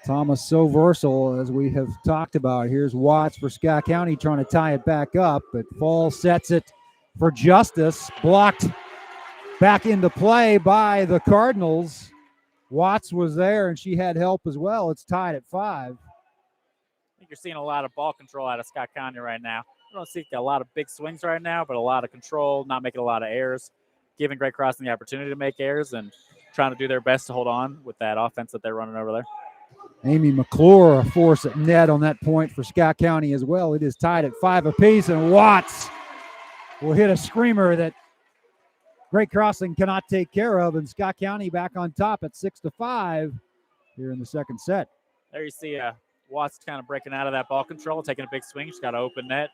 Thomas so versatile, as we have talked about. Here's Watts for Scott County trying to tie it back up, but Fall sets it for Justice. Blocked back into play by the Cardinals. Watts was there, and she had help as well. It's tied at 5. I think you're seeing a lot of ball control out of Scott County right now. I don't see a lot of big swings right now, but a lot of control, not making a lot of errors, giving Great Crossing the opportunity to make errors and trying to do their best to hold on with that offense that they're running over there. Amy McClure, a force at net on that point for Scott County as well. It is tied at 5 apiece, and Watts will hit a screamer that Great Crossing cannot take care of, and Scott County back on top at 6-5 here in the second set. There you see Watts kind of breaking out of that ball control, taking a big swing. She's got an open net,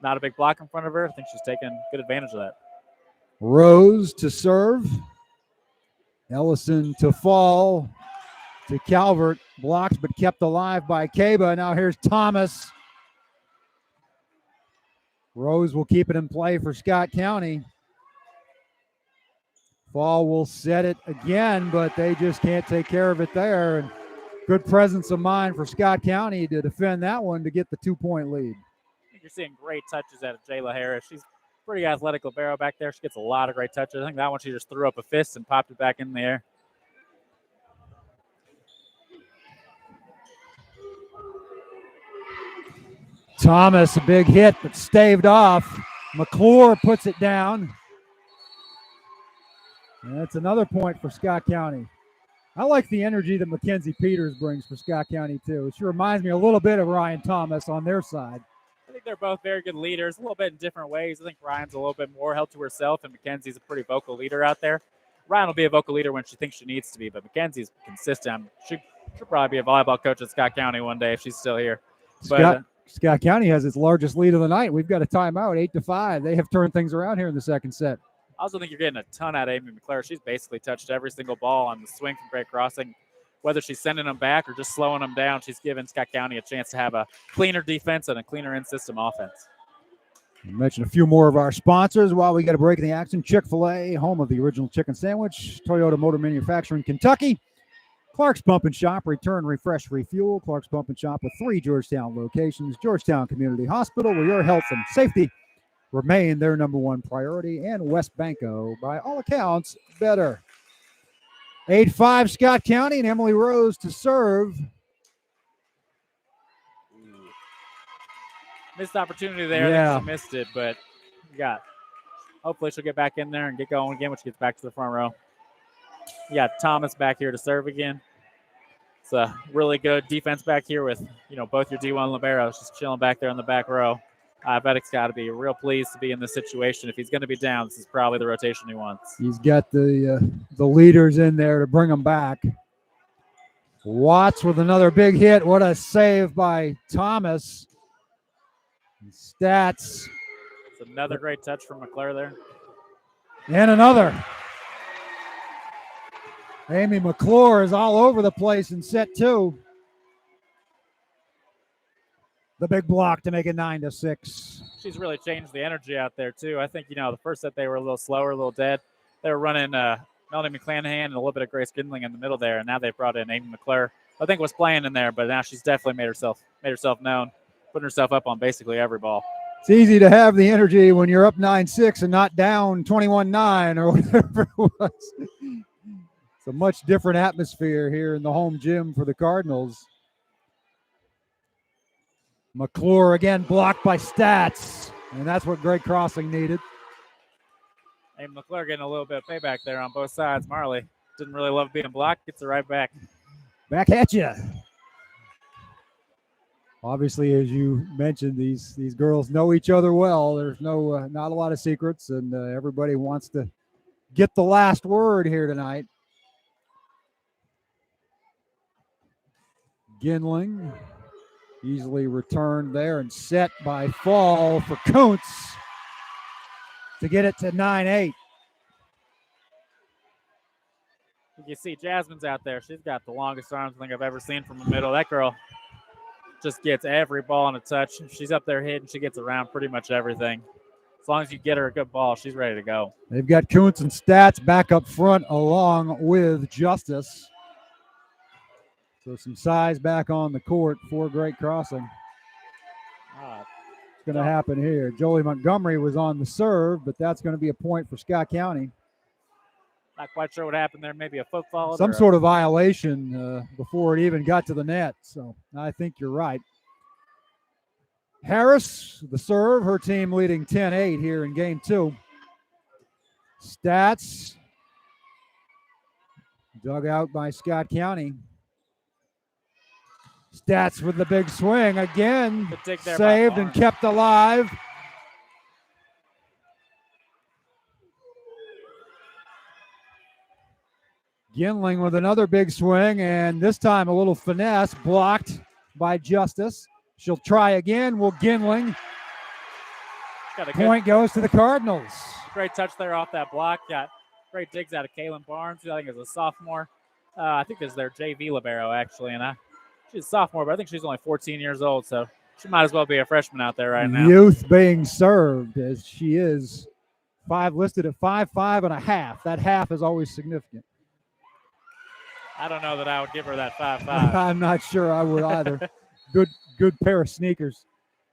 not a big block in front of her. I think she's taking good advantage of that. Rose to serve. Ellison to Fall. To Calvert, blocked but kept alive by Kaba. Now here's Thomas. Rose will keep it in play for Scott County. Fall will set it again, but they just can't take care of it there. And good presence of mind for Scott County to defend that one to get the 2-point lead. I think you're seeing great touches out of Jayla Harris. She's pretty athletic libero back there. She gets a lot of great touches. I think that one she just threw up a fist and popped it back in the air. Thomas, a big hit, but staved off. McClure puts it down. And that's another point for Scott County. I like the energy that Mackenzie Peters brings for Scott County, too. She reminds me a little bit of Ryan Thomas on their side. I think they're both very good leaders, a little bit in different ways. I think Ryan's a little bit more held to herself, and Mackenzie's a pretty vocal leader out there. Ryan will be a vocal leader when she thinks she needs to be, but Mackenzie's consistent. She'll probably be a volleyball coach at Scott County one day if she's still here. Scott County has its largest lead of the night. We've got a timeout, 8-5. They have turned things around here in the second set. I also think you're getting a ton out of Amy McClure. She's basically touched every single ball on the swing from Great Crossing. Whether she's sending them back or just slowing them down, she's giving Scott County a chance to have a cleaner defense and a cleaner in-system offense. I'll mention a few more of our sponsors while we got a break in the action. Chick-fil-A, home of the original chicken sandwich. Toyota Motor Manufacturing, Kentucky. Clark's Pump and Shop, return, refresh, refuel. Clark's Pump and Shop with 3 Georgetown locations. Georgetown Community Hospital, where your health and safety remain their number one priority. And West Banco, by all accounts, better. 8-5 Scott County, and Emily Rose to serve. Missed opportunity there. Yeah. I think she missed it, but hopefully she'll get back in there and get going again when she gets back to the front row. You got Thomas back here to serve again. It's a really good defense back here with, both your D1 liberos just chilling back there in the back row. Vedek's got to be real pleased to be in this situation. If he's going to be down, this is probably the rotation he wants. He's got the leaders in there to bring him back. Watts with another big hit. What a save by Thomas. Stats. It's another great touch from McClure there. And another. Amy McClure is all over the place in set 2. The big block to make it 9-6. She's really changed the energy out there, too. I think, the first set they were a little slower, a little dead. They were running Melanie McClanahan and a little bit of Grace Gindling in the middle there, and now they've brought in Amy McClure. I think was playing in there, but now she's definitely made herself known, putting herself up on basically every ball. It's easy to have the energy when you're up 9-6 and not down 21-9 or whatever it was. It's a much different atmosphere here in the home gym for the Cardinals. McClure again blocked by Stats, and that's what Great Crossing needed. Amy McClure getting a little bit of payback there on both sides. Marley didn't really love being blocked, gets it right back. Back at you. Obviously, as you mentioned, these girls know each other well. There's not a lot of secrets, and everybody wants to get the last word here tonight. Gindling easily returned there and set by Fall for Kuntz to get it to 9-8. You see Jasmine's out there. She's got the longest arms I think I've ever seen from the middle. That girl just gets every ball in a touch. She's up there hitting. She gets around pretty much everything. As long as you get her a good ball, she's ready to go. They've got Kuntz and Stats back up front along with Justice. So some size back on the court for Great Crossing. It's going to happen here. Jolie Montgomery was on the serve, but that's going to be a point for Scott County. Not quite sure what happened there. Maybe a foot fault. Some sort of violation before it even got to the net. So I think you're right. Harris, the serve, her team leading 10-8 here in game 2. Stats dug out by Scott County. Stats with the big swing again, saved and kept alive. Gindling with another big swing, and this time a little finesse, blocked by Justice. She'll try again. Will Gindling. Point goes to the Cardinals. Great touch there off that block. Got great digs out of Kaylin Barnes, who I think is a sophomore. I think this is their JV libero, actually, and she's a sophomore, but I think she's only 14 years old, so She might as well be a freshman out there right now. Youth being served, as she is listed at 5'5" and a half. That half is always significant. I don't know that I would give her that 5'5". I'm not sure I would either. Good pair of sneakers.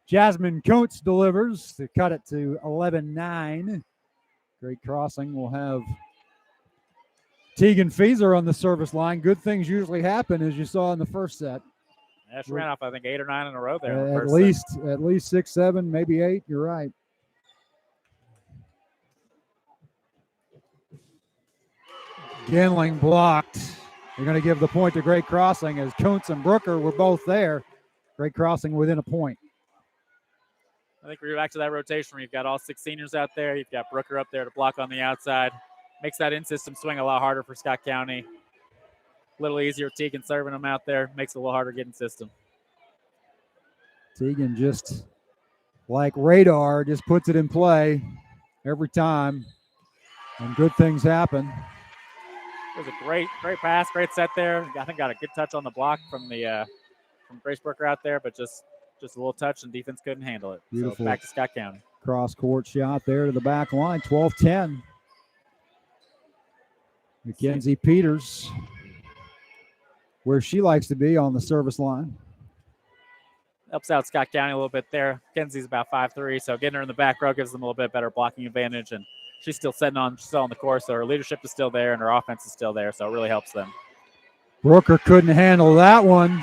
Jasmine Coates delivers to cut it to 11-9. Great crossing. We'll have Tegan Feeser on the service line. Good things usually happen, as you saw in the first set. Yeah, she ran off, I think, 8 or 9 in a row there. At least 6, 7, maybe 8. You're right. Ginling blocked. They're going to give the point to Great Crossing, as Kuntz and Brooker were both there. Great Crossing within a point. I think we're back to that rotation where you've got all 6 seniors out there. You've got Brooker up there to block on the outside. Makes that in-system swing a lot harder for Scott County. A little easier Tegan serving them out there. Makes it a little harder getting system. Tegan, just like radar, just puts it in play every time, and good things happen. It was a great pass, great set there. I think got a good touch on the block from Grace Brooker out there, but just a little touch and defense couldn't handle it. Beautiful. So back to Scott County. Cross-court shot there to the back line, 12-10. Mackenzie Peters, where she likes to be on the service line. Helps out Scott County a little bit there. Kenzie's about 5'3", so getting her in the back row gives them a little bit better blocking advantage, and she's still on the course, so her leadership is still there and her offense is still there, so it really helps them. Brooker couldn't handle that one.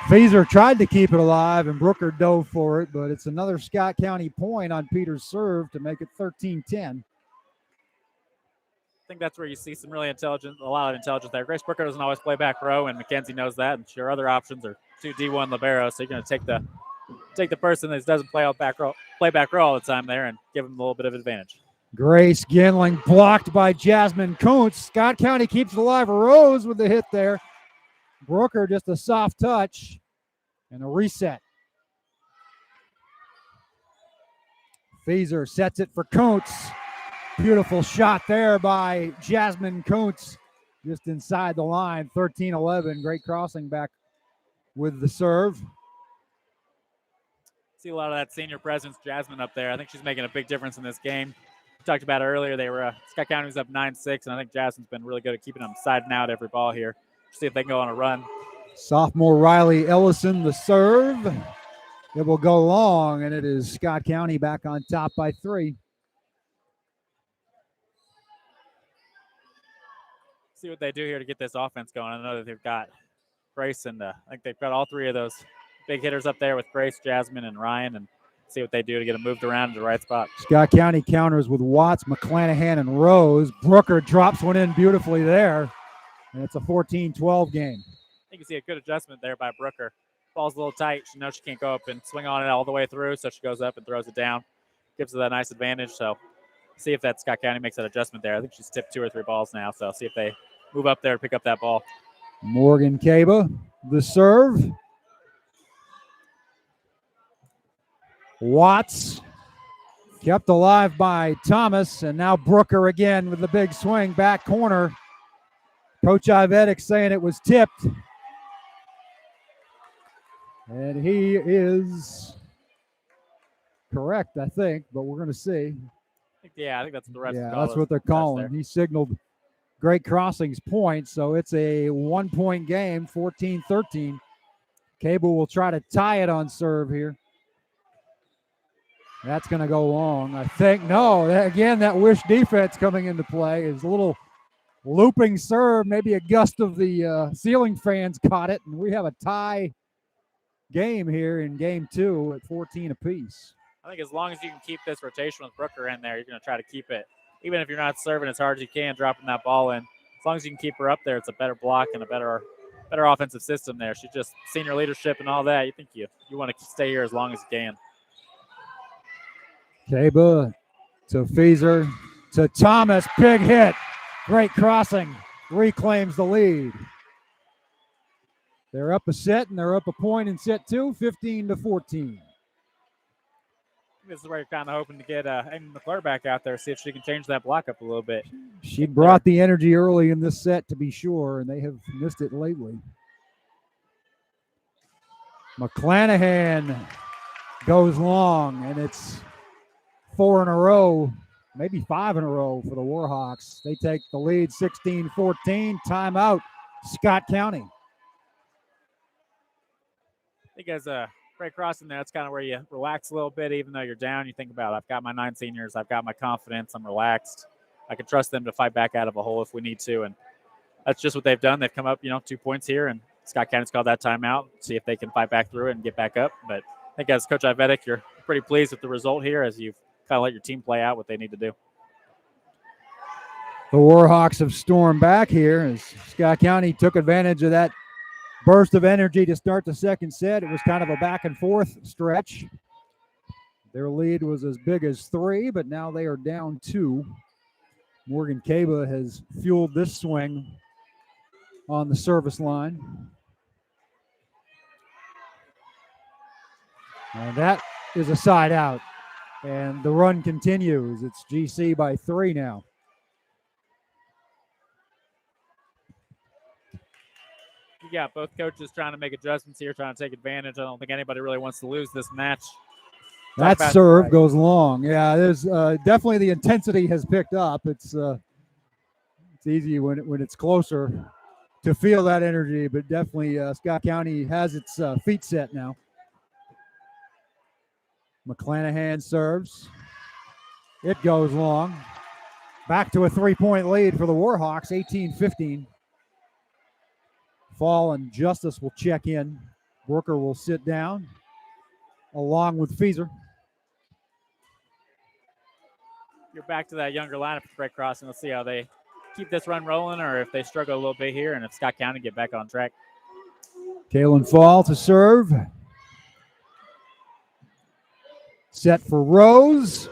Feeser tried to keep it alive, and Brooker dove for it, but it's another Scott County point on Peters' serve to make it 13-10. I think that's where you see a lot of intelligence there. Grace Brooker doesn't always play back row, and Mackenzie knows that, and your other options are 2 D1 liberos, so you're going to take the person that doesn't play back row all the time there and give them a little bit of advantage. Grace Ginling blocked by Jasmine Kuntz. Scott County keeps it alive. Rose with the hit there. Brooker just a soft touch and a reset. Feeser sets it for Kuntz. Beautiful shot there by Jasmine Kuntz, just inside the line. 13-11. Great crossing back with the serve. See a lot of that senior presence, Jasmine up there. I think she's making a big difference in this game. We talked about it earlier. Scott County was up 9-6, and I think Jasmine's been really good at keeping them siding out every ball here. See if they can go on a run. Sophomore Riley Ellison, the serve. It will go long, and it is Scott County back on top by 3. See what they do here to get this offense going. I know that they've got Grace, and I think they've got all 3 of those big hitters up there with Grace, Jasmine, and Ryan, and see what they do to get them moved around to the right spot. Scott County counters with Watts, McClanahan, and Rose. Brooker drops one in beautifully there, and it's a 14-12 game. I think you see a good adjustment there by Brooker. Ball's a little tight. She knows she can't go up and swing on it all the way through, so she goes up and throws it down. Gives her that nice advantage, so see if that Scott County makes that adjustment there. I think she's tipped 2 or 3 balls now, so see if they move up there to pick up that ball. Morgan Caba, the serve. Watts kept alive by Thomas, and now Brooker again with the big swing, back corner. Coach Ivedic saying it was tipped. And he is correct, I think, but we're going to see. Yeah, I think that's the rest. Yeah, that's what they're calling. He signaled Great Crossing's point, so it's a 1-point game, 14-13. Cable will try to tie it on serve here. That's going to go long, I think. No, again, that wish defense coming into play is a little looping serve. Maybe a gust of the ceiling fans caught it, and we have a tie game here in game 2 at 14 apiece. I think as long as you can keep this rotation with Brooker in there, you're going to try to keep it. Even if you're not serving as hard as you can, dropping that ball in. As long as you can keep her up there, it's a better block and a better offensive system there. She's just senior leadership and all that. You think you want to stay here as long as you can. Caba to Feeser to Thomas. Big hit. Great Crossing reclaims the lead. They're up a set, and they're up a point in set 2, 15-14. This is where you're kind of hoping to get Amy McClure back out there, see if she can change that block up a little bit. She brought the energy early in this set, to be sure, and they have missed it lately. McClanahan goes long, and it's 4 in a row, maybe 5 in a row for the Warhawks. They take the lead 16-14. Timeout, Scott County. I think as a great crossing there, that's kind of where you relax a little bit, even though you're down. You think about, I've got my 9 seniors, I've got my confidence, I'm relaxed. I can trust them to fight back out of a hole if we need to, and that's just what they've done. They've come up, 2 points here, and Scott County's called that timeout, see if they can fight back through it and get back up. But I think as Coach Ivedic, you're pretty pleased with the result here as you've kind of let your team play out what they need to do. The Warhawks have stormed back here as Scott County took advantage of that burst of energy to start the second set. It was kind of a back and forth stretch. Their lead was as big as 3, but now they are down 2. Morgan Caba has fueled this swing on the service line. And that is a side out. And the run continues. It's GC by 3 now. You got both coaches trying to make adjustments here, trying to take advantage. I don't think anybody really wants to lose this match. That serve goes long. Yeah, there's definitely the intensity has picked up. It's easy when it's closer to feel that energy, but definitely Scott County has its feet set now. McClanahan serves. It goes long. Back to a 3-point lead for the Warhawks, 18-15. Fall and Justice will check in. Worker will sit down along with Feeser. You're back to that younger lineup for Great Crossing. Let's see how they keep this run rolling or if they struggle a little bit here and if Scott County get back on track. Kalen Fall to serve. Set for Rose.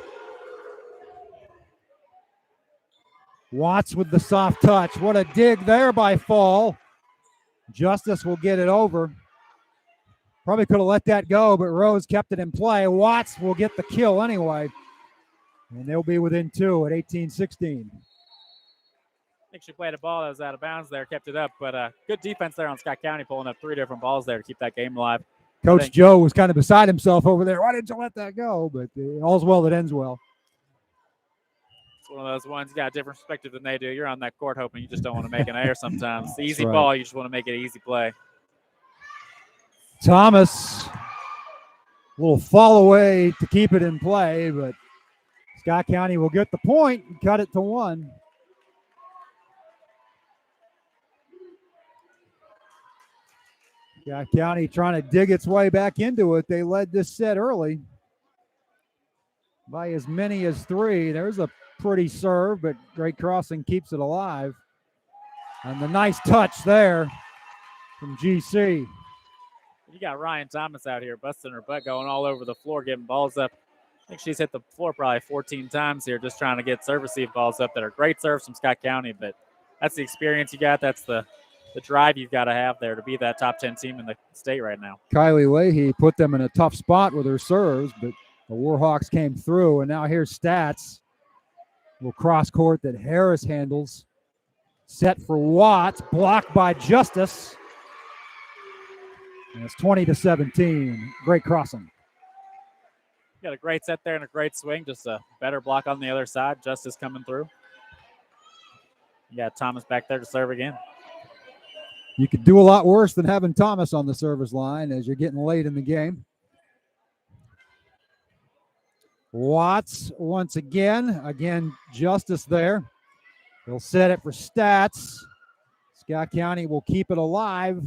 Watts with the soft touch. What a dig there by Fall. Justice will get it over. Probably could have let that go, but Rose kept it in play. Watts will get the kill anyway. And they'll be within 2 at 18-16. I think she played a ball that was out of bounds there, kept it up. But good defense there on Scott County, pulling up 3 different balls there to keep that game alive. Coach Joe was kind of beside himself over there. Why didn't you let that go? But all's well that ends well. It's one of those ones, you got a different perspective than they do. You're on that court hoping you just don't want to make an error sometimes. The easy ball, you just want to make it an easy play. Thomas, a little fall away to keep it in play, but Scott County will get the point and cut it to 1. Scott County trying to dig its way back into it. They led this set early by as many as 3. There's a pretty serve, but Great Crossing keeps it alive. And the nice touch there from GC. You got Ryan Thomas out here busting her butt, going all over the floor, getting balls up. I think she's hit the floor probably 14 times here just trying to get serve receive balls up that are great serves from Scott County, but that's the experience you got. That's the drive you've got to have there to be that top 10 team in the state right now. Kylie Leahy put them in a tough spot with her serves, but the Warhawks came through, and now here's Stats. Little cross court that Harris handles. Set for Watts, blocked by Justice. And it's 20-17. Great Crossing. Got a great set there and a great swing. Just a better block on the other side. Justice coming through. You got Thomas back there to serve again. You could do a lot worse than having Thomas on the service line as you're getting late in the game. Watts once again. Again, Justice there. They'll set it for Stats. Scott County will keep it alive.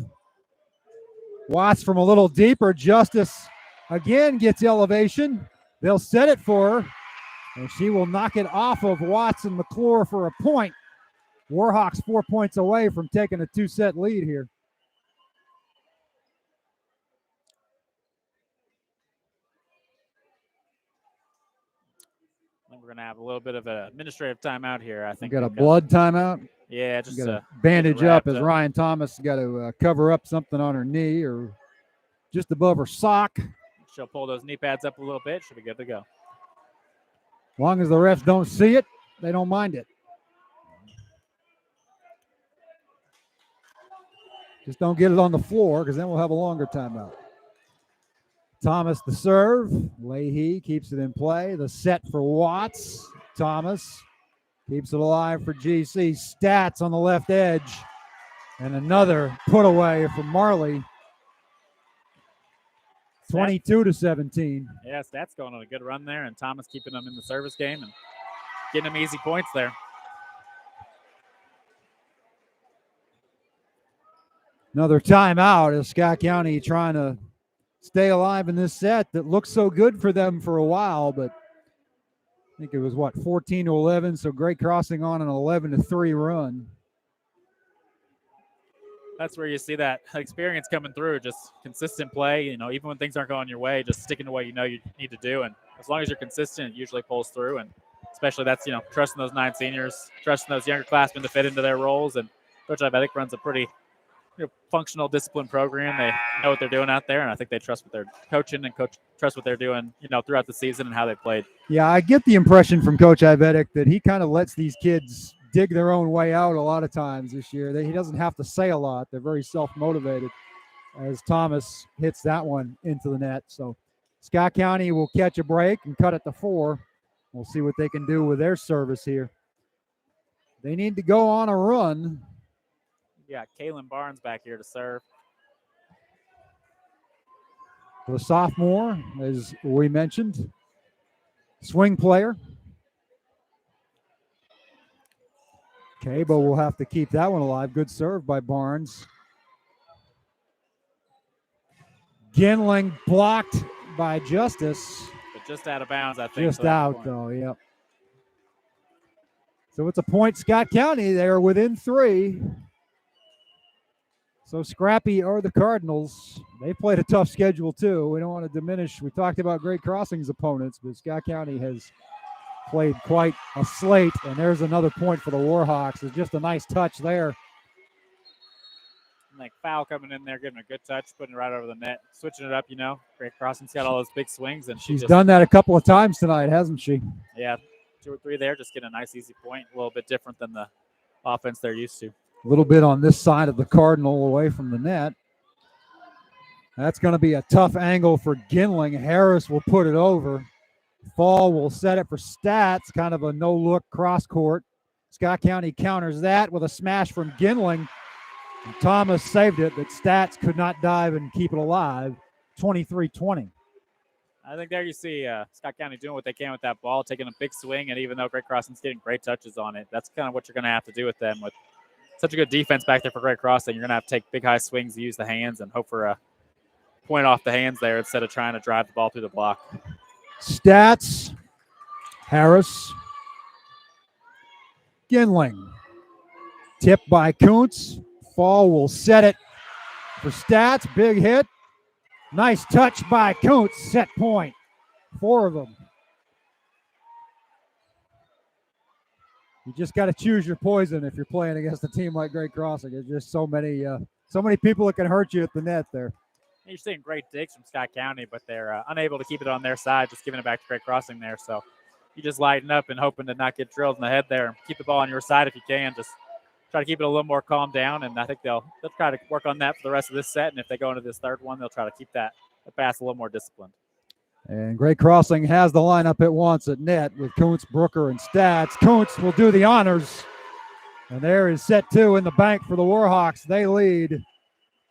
Watts from a little deeper. Justice again gets elevation. They'll set it for her, and she will knock it off of Watts and McClure for a point. Warhawks 4 points away from taking a 2-set lead here. I think we're going to have a little bit of an administrative timeout here. I think we got a blood timeout. Yeah, just got a bandage up as Ryan Thomas got to cover up something on her knee or just above her sock. She'll pull those knee pads up a little bit. She'll be good to go. As long as the refs don't see it, they don't mind it. Just don't get it on the floor because then we'll have a longer timeout. Thomas the serve. Leahy keeps it in play. The set for Watts. Thomas keeps it alive for GC. Stats on the left edge. And another put away from Marley. 22-17. Yeah, Stats going on a good run there, and Thomas keeping them in the service game and getting them easy points there. Another timeout as Scott County trying to stay alive in this set that looked so good for them for a while, but I think it was 14-11. So Great Crossing on an 11-3 run. That's where you see that experience coming through, just consistent play, even when things aren't going your way, just sticking to what you need to do. And as long as you're consistent, it usually pulls through. And especially that's, trusting those 9 seniors, trusting those younger classmen to fit into their roles. And Coach Ivetic runs a pretty functional discipline program. They know what they're doing out there, and I think they trust what they're coaching and trust what they're doing, throughout the season and how they played. Yeah, I get the impression from Coach Ivetic that he kind of lets these kids dig their own way out a lot of times this year. He doesn't have to say a lot. They're very self-motivated as Thomas hits that one into the net. So Scott County will catch a break and cut it to 4. We'll see what they can do with their service here. They need to go on a run. Yeah, Kaylin Barnes back here to serve. The sophomore, as we mentioned, swing player. Cabo will have to keep that one alive. Good serve by Barnes. Ginling blocked by Justice. But just out of bounds, I think. Just out, though, yep. So it's a point. Scott County, they're within 3. So scrappy are the Cardinals. They played a tough schedule, too. We don't want to diminish. We talked about Great Crossing's opponents, but Scott County has played quite a slate, and there's another point for the Warhawks. It's just a nice touch there. Like foul coming in there, giving a good touch, putting it right over the net, switching it up. Great Crossing's got all those big swings, and she's done that a couple of times tonight, hasn't she? Yeah, 2 or 3 there, just getting a nice easy point. A little bit different than the offense they're used to. A little bit on this side of the Cardinal away from the net. That's going to be a tough angle for Ginling. Harris will put it over. Fall will set it for Stats, kind of a no-look cross court. Scott County counters that with a smash from Ginling. And Thomas saved it, but Stats could not dive and keep it alive. 23-20. I think there you see Scott County doing what they can with that ball, taking a big swing, and even though Great Crossing's getting great touches on it, that's kind of what you're going to have to do with them. With such a good defense back there for Great Crossing, you're going to have to take big, high swings, use the hands, and hope for a point off the hands there instead of trying to drive the ball through the block. Stats, Harris, Ginling. Tipped by Kuntz. Fall will set it for Stats. Big hit. Nice touch by Kuntz. Set point. 4 of them. You just got to choose your poison if you're playing against a team like Great Crossing. There's just so many people that can hurt you at the net there. You're seeing great digs from Scott County, but they're unable to keep it on their side, just giving it back to Great Crossing there. So you just lighten up and hoping to not get drilled in the head there. Keep the ball on your side if you can. Just try to keep it a little more calm down, and I think they'll try to work on that for the rest of this set. And if they go into this third one, they'll try to keep that pass a little more disciplined. And Great Crossing has the lineup it wants at net with Kuntz, Brooker, and Stats. Kuntz will do the honors. And there is set 2 in the bank for the Warhawks. They lead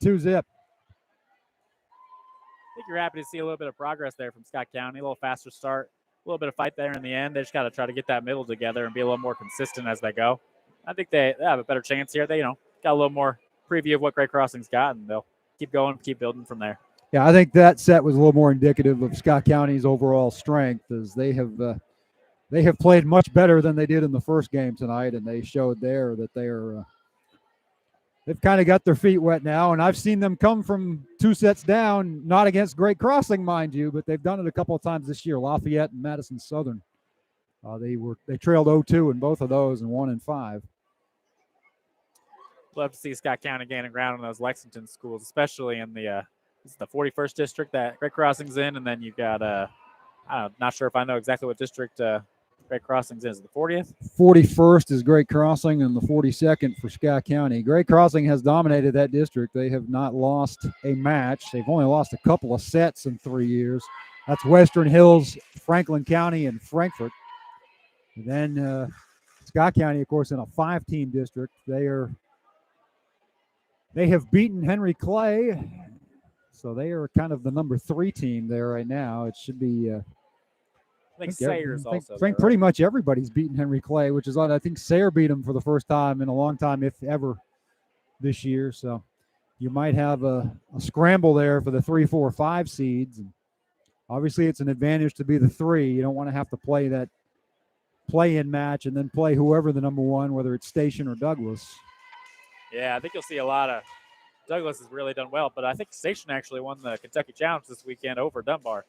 2-0. I think you're happy to see a little bit of progress there from Scott County, a little faster start, a little bit of fight there in the end. They just got to try to get that middle together and be a little more consistent as they go. I think they have a better chance here. They, got a little more preview of what Great Crossing's got, and they'll keep going, keep building from there. Yeah, I think that set was a little more indicative of Scott County's overall strength, as they have played much better than they did in the first game tonight, and they showed there that they've kind of got their feet wet now. And I've seen them come from 2 sets down, not against Great Crossing, mind you, but they've done it a couple of times this year. Lafayette and Madison Southern, they trailed 0-2 in both of those and won in 5. Love to see Scott County gaining ground in those Lexington schools, especially in the 41st district that Great Crossing's in, and then you've got I'm not sure if I know exactly what district Great Crossings is the 40th. 41st is Great Crossing, and the 42nd for Scott County. Great Crossing has dominated that district. They have not lost a match. They've only lost a couple of sets in 3 years. That's Western Hills, Franklin County, and Frankfort. And then Scott County, of course, in a 5-team district. They have beaten Henry Clay, so they are kind of the number 3 team there right now. It should be. I think Sayers also. I think pretty much everybody's beaten Henry Clay, which is odd. I think Sayer beat him for the first time in a long time, if ever, this year. So you might have a scramble there for the 3, 4, 5 seeds. And obviously, it's an advantage to be the 3. You don't want to have to play that play-in match and then play whoever the number 1, whether it's Station or Douglas. Yeah, I think you'll see a lot of Douglas has really done well, but I think Station actually won the Kentucky Challenge this weekend over Dunbar.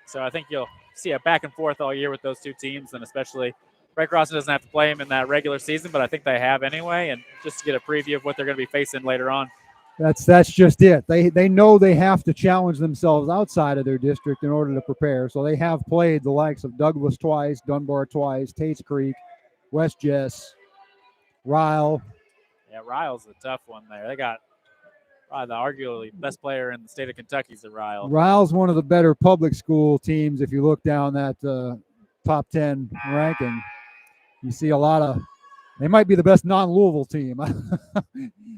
So I think you'll see a back and forth all year with those 2 teams, and especially Great Crossing doesn't have to play them in that regular season, but I think they have anyway, and just to get a preview of what they're going to be facing later on. That's just it. They know they have to challenge themselves outside of their district in order to prepare. So they have played the likes of Douglas twice, Dunbar twice, Tates Creek, West Jess, Ryle. Yeah, Ryle's a tough one there. They got probably the arguably best player in the state of Kentucky is Ryle. Ryle's one of the better public school teams. If you look down that top 10 ranking, you see a lot of. They might be the best non-Louisville team.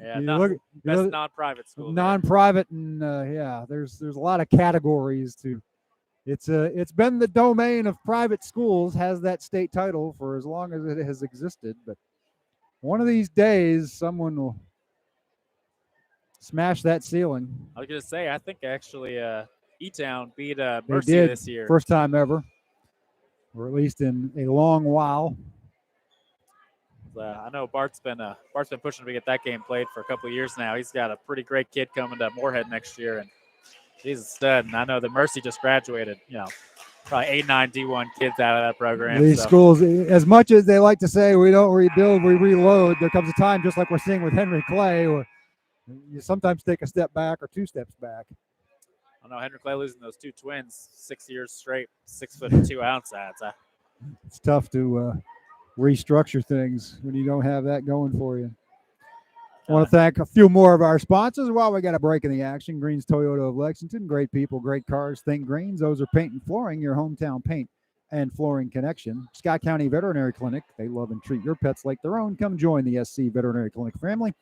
Yeah, best non-private school. Non-private, and there's a lot of categories to. It's been the domain of private schools, has that state title for as long as it has existed. But one of these days, someone will smash that ceiling. I was gonna say, I think actually E-Town beat Mercy this year. First time ever, or at least in a long while. I know Bart's been pushing to get that game played for a couple of years now. He's got a pretty great kid coming to Moorhead next year, and he's a stud. And I know that Mercy just graduated. Probably 8, 9 D1 kids out of that program. These schools, as much as they like to say we don't rebuild, we reload, there comes a time, just like we're seeing with Henry Clay, where you sometimes take a step back or 2 steps back. I know Henry Clay losing those 2 twins 6 years straight, 6 foot and 2 ounce ads. It's tough to restructure things when you don't have that going for you. I want to thank a few more of our sponsors while we got a break in the action. Greens Toyota of Lexington, great people, great cars. Think Greens. Those are paint and flooring, your hometown paint and flooring connection. Scott County Veterinary Clinic. They love and treat your pets like their own. Come join the SC Veterinary Clinic family.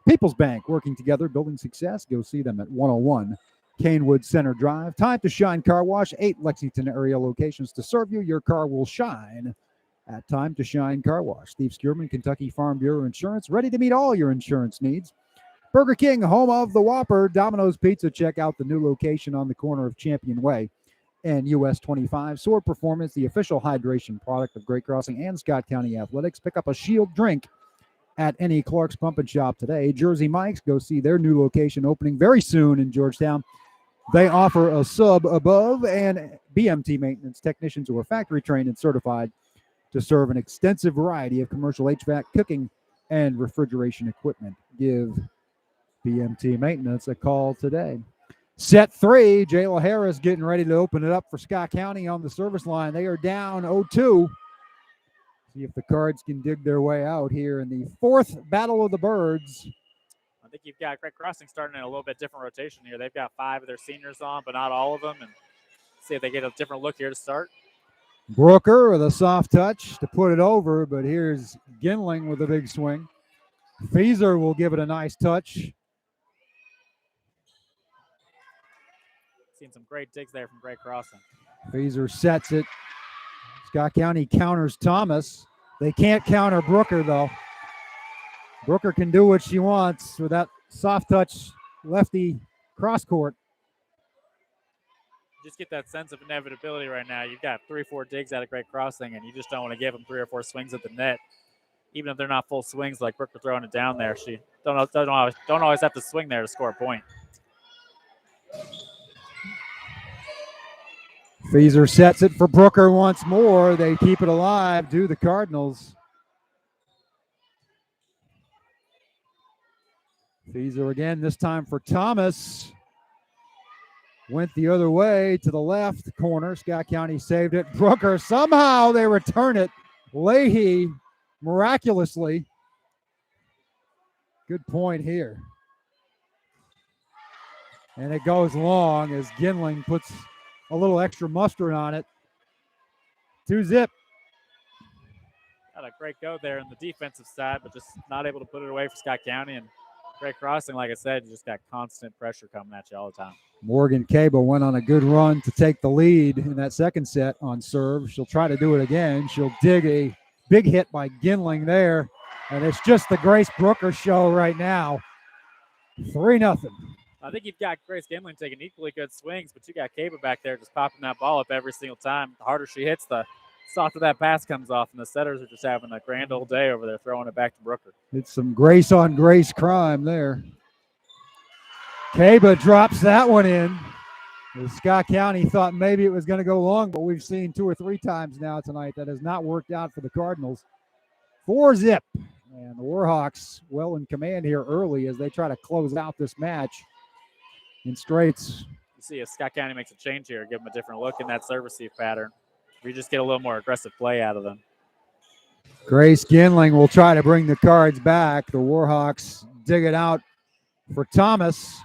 People's Bank, working together, building success. Go see them at 101 Canewood Center Drive. Time to Shine Car Wash. 8 Lexington area locations to serve you. Your car will shine at Time to Shine Car Wash. Steve Skierman, Kentucky Farm Bureau Insurance, ready to meet all your insurance needs. Burger King, home of the Whopper. Domino's Pizza, check out the new location on the corner of Champion Way and US 25. Sword Performance, the official hydration product of Great Crossing and Scott County Athletics. Pick up a Shield drink at any Clark's Pump and Shop today. Jersey Mike's, go see their new location opening very soon in Georgetown. They offer a sub above and BMT maintenance technicians who are factory trained and certified to serve an extensive variety of commercial HVAC, cooking, and refrigeration equipment. Give BMT Maintenance a call today. Set 3, Jayla Harris getting ready to open it up for Scott County on the service line. They are down 0-2. See if the Cards can dig their way out here in the 4th Battle of the Birds. I think you've got Great Crossing starting in a little bit different rotation here. They've got 5 of their seniors on, but not all of them. And see if they get a different look here to start. Brooker with a soft touch to put it over, but here's Ginling with a big swing. Feeser will give it a nice touch. Seen some great digs there from Great Crossing. Feeser sets it. Scott County counters Thomas. They can't counter Brooker, though. Brooker can do what she wants with that soft touch lefty cross court. Just get that sense of inevitability right now. You've got 3 or 4 digs out of Great Crossing, and you just don't want to give them 3 or 4 swings at the net, even if they're not full swings like Brooker throwing it down there. She don't always have to swing there to score a point. Feeser sets it for Brooker once more. They keep it alive, do the Cardinals. Feeser again, this time for Thomas. Went the other way to the left corner. Scott County saved it. Brooker, somehow they return it. Leahy miraculously, good point here. And it goes long as Ginling puts a little extra mustard on it. 2-0. Got a great go there in the defensive side, but just not able to put it away for Scott County. And great crossing, like I said, you just got constant pressure coming at you all the time. Morgan Cable went on a good run to take the lead in that second set on serve. She'll try to do it again. She'll dig a big hit by Ginling there. And it's just the Grace Brooker show right now. 3-0. I think you've got Grace Ginling taking equally good swings, but you got Cable back there just popping that ball up every single time. The harder she hits, the softer that pass comes off, and the setters are just having a grand old day over there throwing it back to Brooker. It's some Grace on Grace crime there. Caba drops that one in. Scott County thought maybe it was going to go long, but we've seen 2 or 3 times now tonight that has not worked out for the Cardinals. 4-0. And the Warhawks well in command here early as they try to close out this match in straights. You see if Scott County makes a change here, give them a different look in that serve receive pattern. We just get a little more aggressive play out of them. Grace Ginling will try to bring the Cards back. The Warhawks dig it out for Thomas.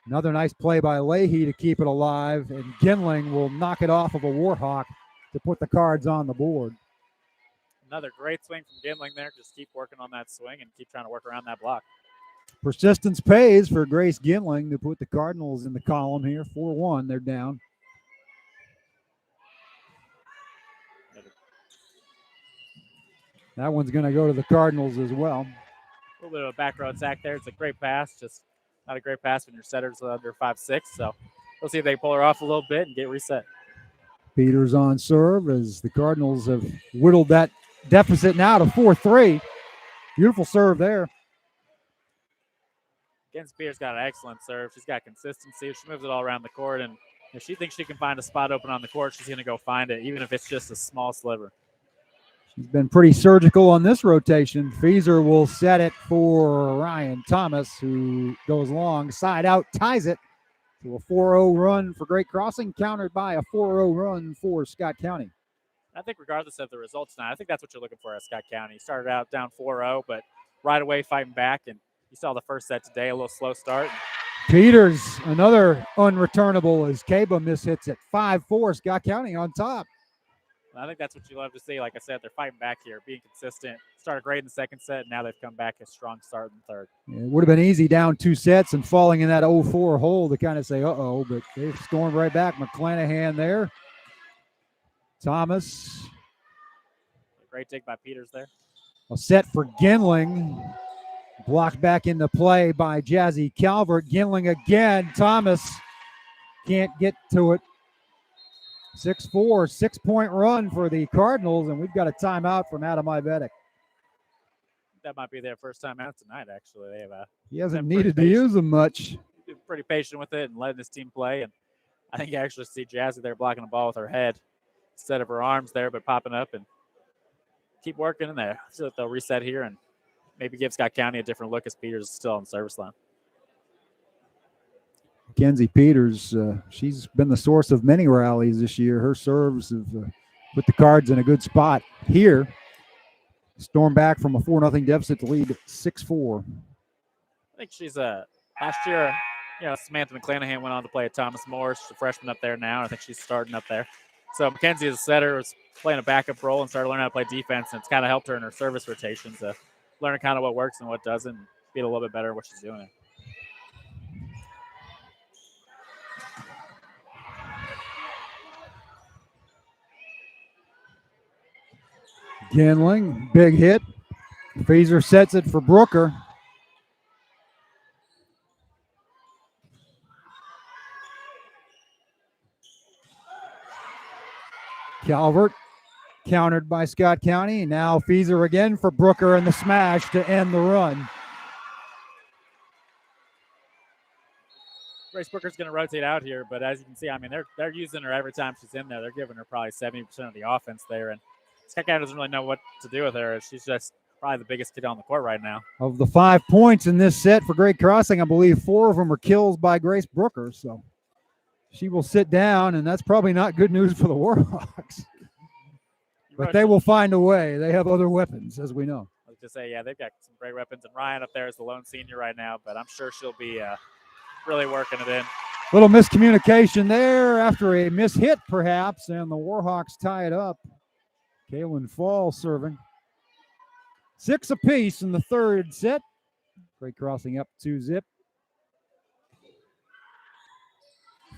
Another nice play by Leahy to keep it alive, and Ginling will knock it off of a Warhawk to put the Cards on the board. Another great swing from Ginling there. Just keep working on that swing and keep trying to work around that block. Persistence pays for Grace Ginling to put the Cardinals in the column here. 4-1, they're down. That one's going to go to the Cardinals as well. A little bit of a back row attack there. It's a great pass, just not a great pass when your setter's under 5'6". So we'll see if they pull her off a little bit and get reset. Peters on serve as the Cardinals have whittled that deficit now to 4-3. Beautiful serve there. Kenzie Peters got an excellent serve. She's got consistency. She moves it all around the court, and if she thinks she can find a spot open on the court, she's going to go find it, even if it's just a small sliver. She's been pretty surgical on this rotation. Feeser will set it for Ryan Thomas, who goes long, side out, ties it to a 4-0 run for Great Crossing, countered by a 4-0 run for Scott County. I think regardless of the results tonight, I think that's what you're looking for at Scott County. You started out down 4-0, but right away fighting back, and you saw the first set today, a little slow start. Peters, another unreturnable as Caba mishits it. 5-4, Scott County on top. I think that's what you love to see. Like I said, they're fighting back here, being consistent. Started great in the second set, and now they've come back a strong start in the third. It would have been easy down 2 sets and falling in that 0-4 hole to kind of say, uh-oh, but they've stormed right back. McClanahan there. Thomas. Great dig by Peters there. A set for Ginling. Blocked back into play by Jazzy Calvert. Ginling again. Thomas can't get to it. 6-4, 6-point run for the Cardinals, and we've got a timeout from Adam Ivetic. That might be their first time out tonight, actually. He hasn't needed to use them much. Been pretty patient with it and letting this team play, and I think you actually see Jazzy there blocking the ball with her head instead of her arms there, but popping up and keep working in there. So they'll reset here and maybe give Scott County a different look as Peters is still on the service line. Kenzie Peters, she's been the source of many rallies this year. Her serves have put the Cards in a good spot here. Storm back from a 4-0 deficit to lead 6-4. I think she's last year, Samantha McClanahan went on to play at Thomas More. She's a freshman up there now. I think she's starting up there. So Mackenzie, as a setter, was playing a backup role and started learning how to play defense, and it's kind of helped her in her service rotations, learning kind of what works and what doesn't, be a little bit better at what she's doing. Ginling, big hit. Feeser sets it for Brooker. Calvert countered by Scott County. Now Feeser again for Brooker and the smash to end the run. Grace Brooker's going to rotate out here, but as you can see, they're using her every time she's in there. They're giving her probably 70% of the offense there, and Scott County doesn't really know what to do with her. She's just probably the biggest kid on the court right now. Of the 5 points in this set for Great Crossing, I believe 4 of them are kills by Grace Brooker, so she will sit down, and that's probably not good news for the Warhawks. But they will find a way. They have other weapons, as we know. I was just say, yeah, they've got some great weapons. And Ryan up there is the lone senior right now, but I'm sure she'll be really working it in. Little miscommunication there after a mishit, perhaps, and the Warhawks tie it up. Kaylin Fall serving. 6 apiece in the third set. Great crossing up 2-zip.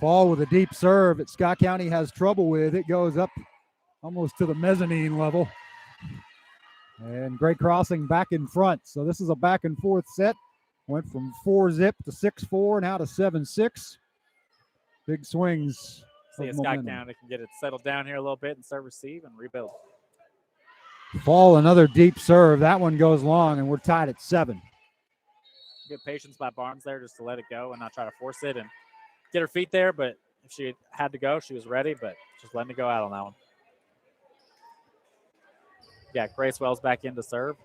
Fall with a deep serve that Scott County has trouble with. It goes up almost to the mezzanine level. And great crossing back in front. So this is a back and forth set. Went from 4-zip to 6-4, now to 7-6. Big swings. See if Scott County can get it settled down here a little bit and serve receive and rebuild. Fall, another deep serve. That one goes long, and we're tied at 7. Good patience by Barnes there just to let it go and not try to force it and get her feet there. But if she had to go, she was ready, but just letting it go out on that one. Yeah, Grace Wells back in to serve.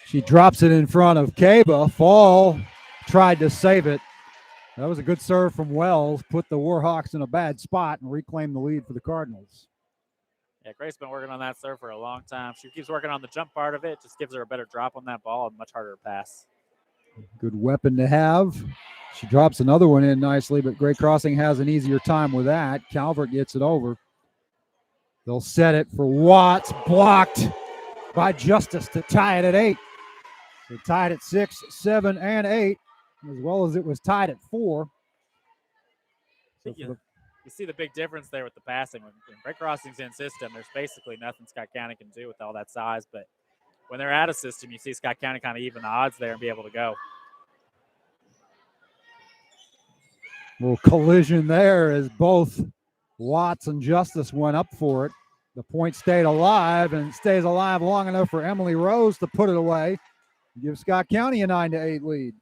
She drops it in front of Kaba. Fall tried to save it. That was a good serve from Wells. Put the Warhawks in a bad spot and reclaim the lead for the Cardinals. Yeah, Grace's been working on that serve for a long time. She keeps working on the jump part of it. Just gives her a better drop on that ball and much harder to pass. Good weapon to have. She drops another one in nicely, but Great Crossing has an easier time with that. Calvert gets it over. They'll set it for Watts. Blocked by Justice to tie it at 8. They're tied at 6, 7, and 8, as well as it was tied at 4. So you see the big difference there with the passing. When Great Crossing's in system, there's basically nothing Scott County can do with all that size. But when they're out of system, you see Scott County kind of even the odds there and be able to go. Little collision there as both Watts and Justice went up for it. The point stayed alive, and it stays alive long enough for Emily Rose to put it away. Give Scott County a 9-8 lead.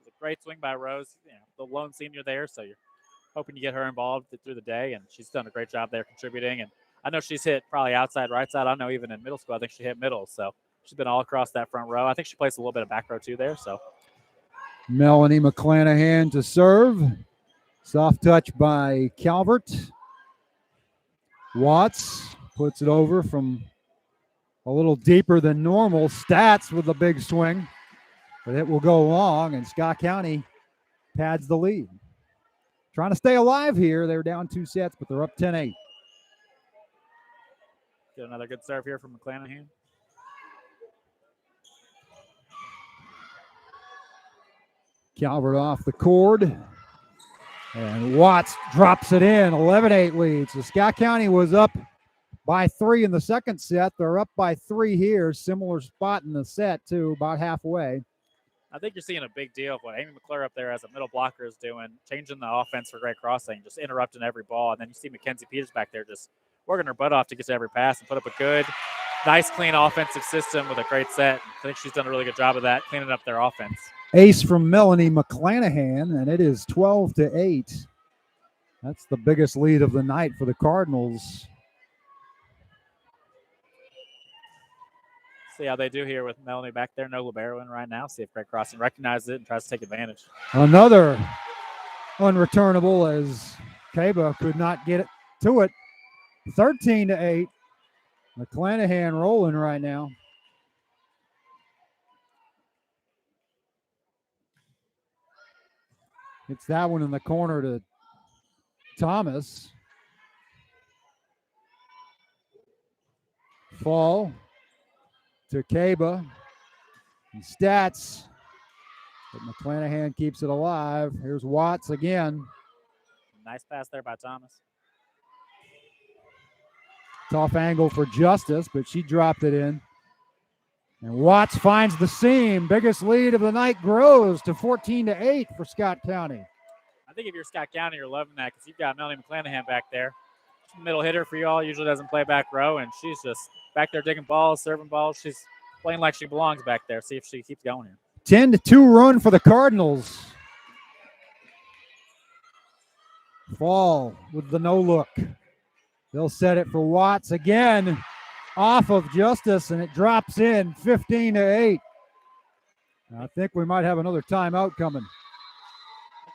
It's a great swing by Rose, the lone senior there, so you're hoping you get her involved through the day, and she's done a great job there contributing. And I know she's hit probably outside, right side. I know even in middle school, I think she hit middle, so she's been all across that front row. I think she plays a little bit of back row too there. So Melanie McClanahan to serve. Soft touch by Calvert. Watts puts it over from a little deeper than normal. Stats with a big swing, but it will go long, and Scott County pads the lead. Trying to stay alive here. They're down 2 sets, but they're up 10-8. Get another good serve here from McClanahan. Calvert off the cord. And Watts drops it in. 11-8 lead. So Scott County was up by 3 in the second set. They're up by 3 here. Similar spot in the set, too, about halfway. I think you're seeing a big deal of what Amy McClure up there as a middle blocker is doing, changing the offense for Great Crossing, just interrupting every ball. And then you see Mackenzie Peters back there just working her butt off to get to every pass and put up a good, nice, clean offensive system with a great set. I think she's done a really good job of that, cleaning up their offense. Ace from Melanie McClanahan, and it is 12-8. That's the biggest lead of the night for the Cardinals. See how they do here with Melanie back there. No libero in right now. See if Great Crossing recognizes it and tries to take advantage. Another unreturnable as Kaba could not get it to it. 13-8. McClanahan rolling right now. It's that one in the corner to Thomas. Fall to Kaba. And Stats. But McClanahan keeps it alive. Here's Watts again. Nice pass there by Thomas. Tough angle for Justice, but she dropped it in. And Watts finds the seam. Biggest lead of the night grows to 14-8 for Scott County. I think if you're Scott County, you're loving that because you've got Melanie McClanahan back there. She's a middle hitter for you all. Usually doesn't play back row, and she's just back there digging balls, serving balls. She's playing like she belongs back there. See if she keeps going here. 10-2 run for the Cardinals. Fall with the no look. They'll set it for Watts again. Off of Justice, and it drops in 15-8. I think we might have another timeout coming.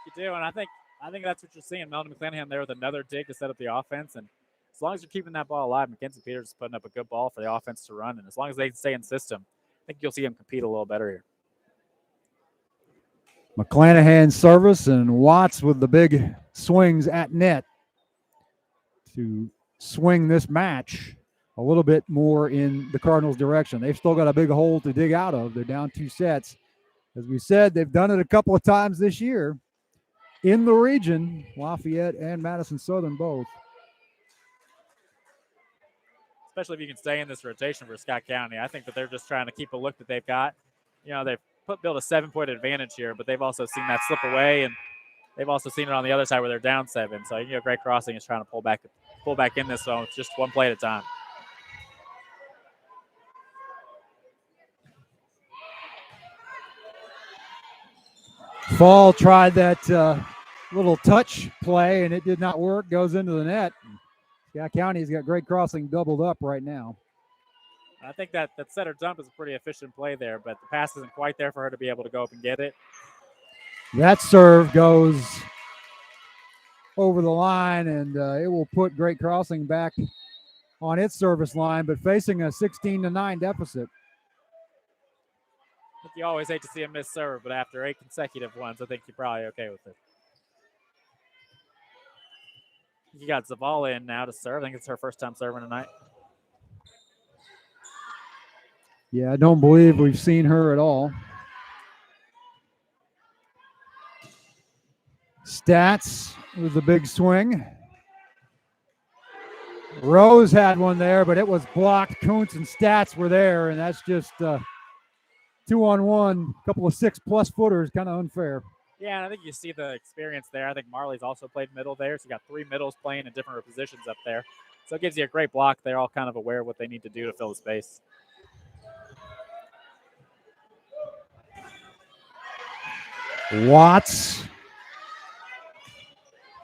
You do, and I think I think that's what you're seeing. Melanie McClanahan there with another dig to set up the offense. And as long as you're keeping that ball alive, Mackenzie Peters is putting up a good ball for the offense to run. And as long as they stay in system, I think you'll see them compete a little better here. McClanahan service and Watts with the big swings at net to swing this match a little bit more in the Cardinals' direction. They've still got a big hole to dig out of. They're down 2 sets. As we said, they've done it a couple of times this year in the region, Lafayette and Madison Southern both. Especially if you can stay in this rotation for Scott County. I think that they're just trying to keep a look that they've got. You know, they've built a 7-point advantage here, but they've also seen that slip away, and they've also seen it on the other side where they're down 7. So, you know, Great Crossing is trying to pull back in this zone. It's just one play at a time. Fall tried that little touch play, and it did not work. Goes into the net. Scott County's got Great Crossing doubled up right now. I think that setter dump is a pretty efficient play there, but the pass isn't quite there for her to be able to go up and get it. That serve goes over the line, and it will put Great Crossing back on its service line, but facing a 16-9 deficit. I think you always hate to see a missed serve, but after 8 consecutive ones, I think you're probably okay with it. You got Zavala in now to serve. I think it's her first time serving tonight. Yeah, I don't believe we've seen her at all. Stats with the big swing. Rose had one there, but it was blocked. Kuntz and Stats were there, and that's just 2-on-1, a couple of 6+ footers, kind of unfair. Yeah, and I think you see the experience there. I think Marley's also played middle there, so you got 3 middles playing in different positions up there. So it gives you a great block. They're all kind of aware of what they need to do to fill the space. Watts.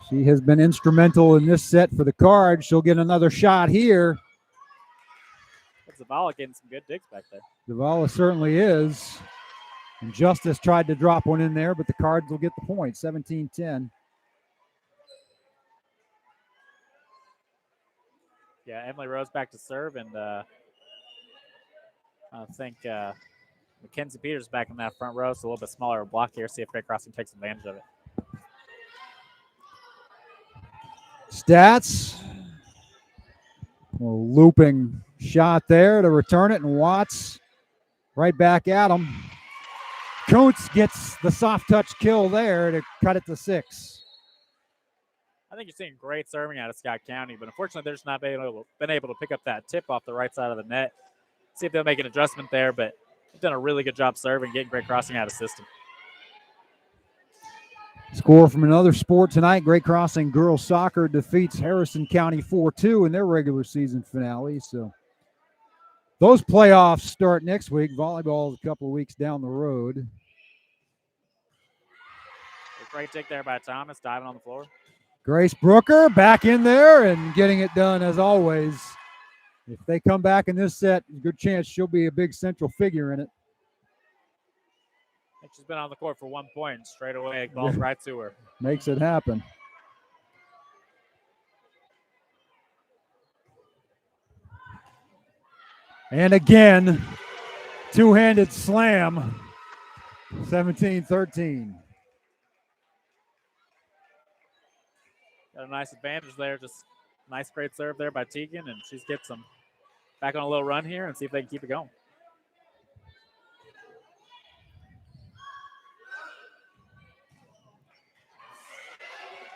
She has been instrumental in this set for the Cards. She'll get another shot here. Zavala getting some good digs back there. Zavala certainly is. And Justice tried to drop one in there, but the Cards will get the point, 17-10. Yeah, Emily Rose back to serve, and I think Mackenzie Peters back in that front row, so a little bit smaller block here. See if Great Crossing takes advantage of it. Stats. A looping shot there to return it, and Watts right back at him. Kuntz gets the soft touch kill there to cut it to 6. I think you're seeing great serving out of Scott County, but unfortunately they're just not been able to pick up that tip off the right side of the net. See if they'll make an adjustment there, but they've done a really good job serving, getting Great Crossing out of system. Score from another sport tonight. Great Crossing girls soccer defeats Harrison County 4-2 in their regular season finale. So those playoffs start next week. Volleyball is a couple of weeks down the road. A great dig there by Thomas, diving on the floor. Grace Brooker back in there and getting it done as always. If they come back in this set, good chance she'll be a big central figure in it. I think she's been on the court for 1 point. Straight away, ball's right to her. Makes it happen. And again, two-handed slam, 17-13. Got a nice advantage there. Just nice, great serve there by Tegan, and she gets them back on a little run here and see if they can keep it going.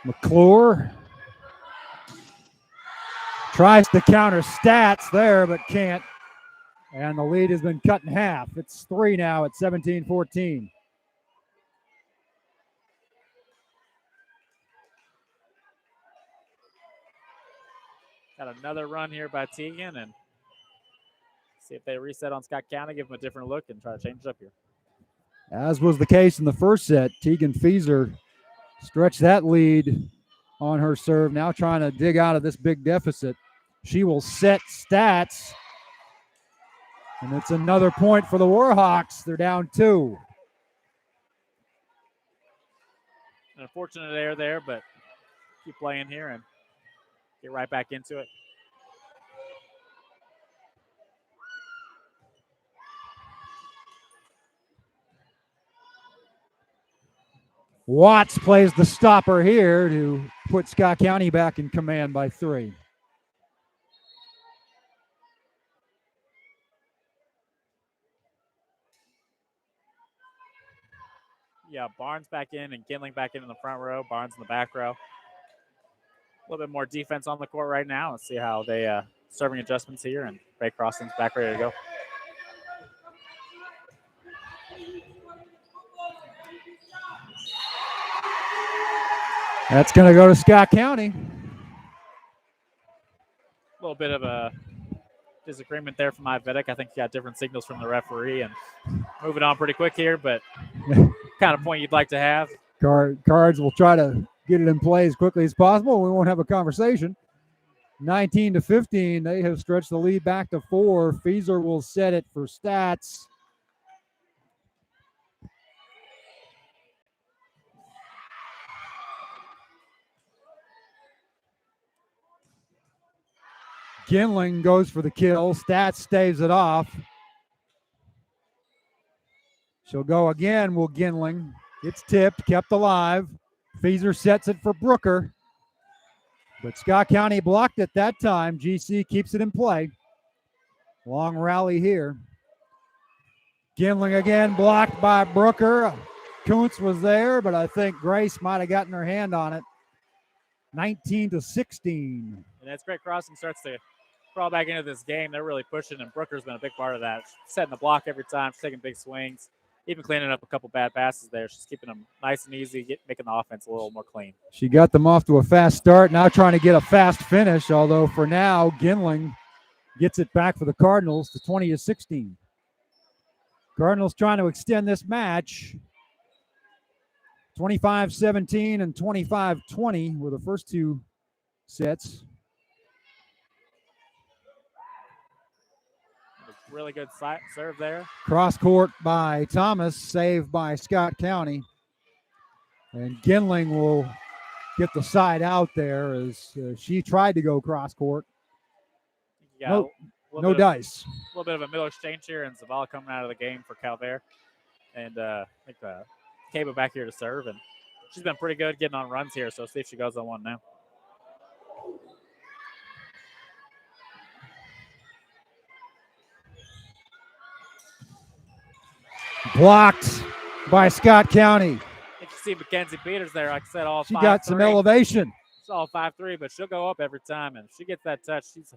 McClure tries to counter Stats there, but can't. And the lead has been cut in half. It's 3 now at 17-14. Got another run here by Tegan, and see if they reset on Scott County, give them a different look, and try to change it up here. As was the case in the first set, Tegan Fieser stretched that lead on her serve, now trying to dig out of this big deficit. She will set Stats, and it's another point for the Warhawks. They're down 2. An unfortunate error there, but keep playing here and get right back into it. Watts plays the stopper here to put Scott County back in command by 3. Yeah, Barnes back in and Ginling back in the front row. Barnes in the back row. A little bit more defense on the court right now. Let's see how they serving adjustments here, and Ray Crossing's back ready to go. That's going to go to Scott County. A little bit of a disagreement there from Ivedic. I think he got different signals from the referee, and moving on pretty quick here, but kind of point you'd like to have. Cards will try to get it in play as quickly as possible. We won't have a conversation. 19-15, they have stretched the lead back to 4. Feeser will set it for Stats. Ginling goes for the kill. Stats staves it off. She'll go again, will Ginling. It's tipped, kept alive. Feeser sets it for Brooker. But Scott County blocked it that time. GC keeps it in play. Long rally here. Ginling again, blocked by Brooker. Kuntz was there, but I think Grace might have gotten her hand on it. 19-16. And as Great Crossing starts to crawl back into this game, they're really pushing, and Brooker's been a big part of that. She's setting the block every time. She's taking big swings, even cleaning up a couple bad passes there. She's keeping them nice and easy, making the offense a little more clean. She got them off to a fast start, now trying to get a fast finish, although for now, Ginling gets it back for the Cardinals to 20-16. Cardinals trying to extend this match. 25-17 and 25-20 were the first two sets. Really good serve there. Cross court by Thomas, saved by Scott County. And Ginling will get the side out there as she tried to go cross court. Yeah, no dice. A little bit of a middle exchange here, and Zavala coming out of the game for Calvert. And I think Cabo back here to serve, and she's been pretty good getting on runs here, so see if she goes on one now. Blocked by Scott County. You can see Mackenzie Peters there. Like I said, all 5'3". She got some elevation. It's all 5'3", but she'll go up every time, and she gets that touch. She's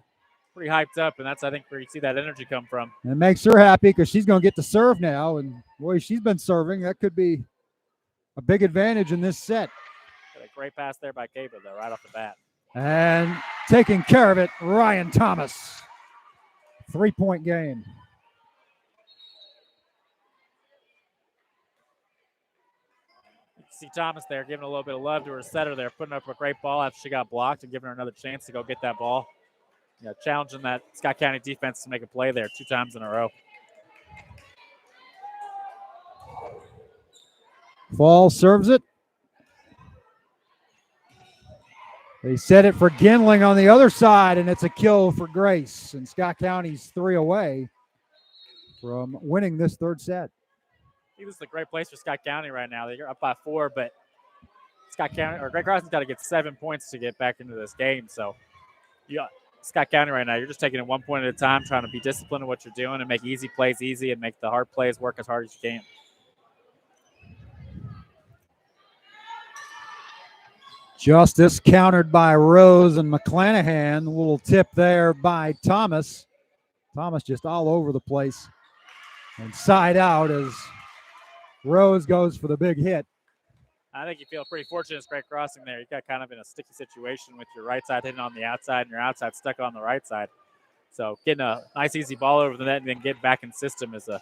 pretty hyped up, and that's, I think, where you see that energy come from. And it makes her happy because she's going to get to serve now, and boy, she's been serving. That could be a big advantage in this set. Got a great pass there by Cabo, though, right off the bat. And taking care of it, Ryan Thomas. 3-point game. See Thomas there giving a little bit of love to her setter there, putting up a great ball after she got blocked and giving her another chance to go get that ball. Yeah, challenging that Scott County defense to make a play there 2 times in a row. Fall serves it. They set it for Ginling on the other side, and it's a kill for Grace. And Scott County's 3 away from winning this third set. I think this is a great place for Scott County right now. They're up by 4, but Scott County or Great Crossing's got to get 7 points to get back into this game. So, yeah, Scott County right now, you're just taking it 1 point at a time, trying to be disciplined in what you're doing and make easy plays easy and make the hard plays work as hard as you can. Justice countered by Rose and McClanahan. A little tip there by Thomas. Thomas just all over the place. And side out as Rose goes for the big hit. I think you feel pretty fortunate as Great Crossing there. You got kind of in a sticky situation with your right side hitting on the outside and your outside stuck on the right side. So getting a nice, easy ball over the net and then getting back in system is a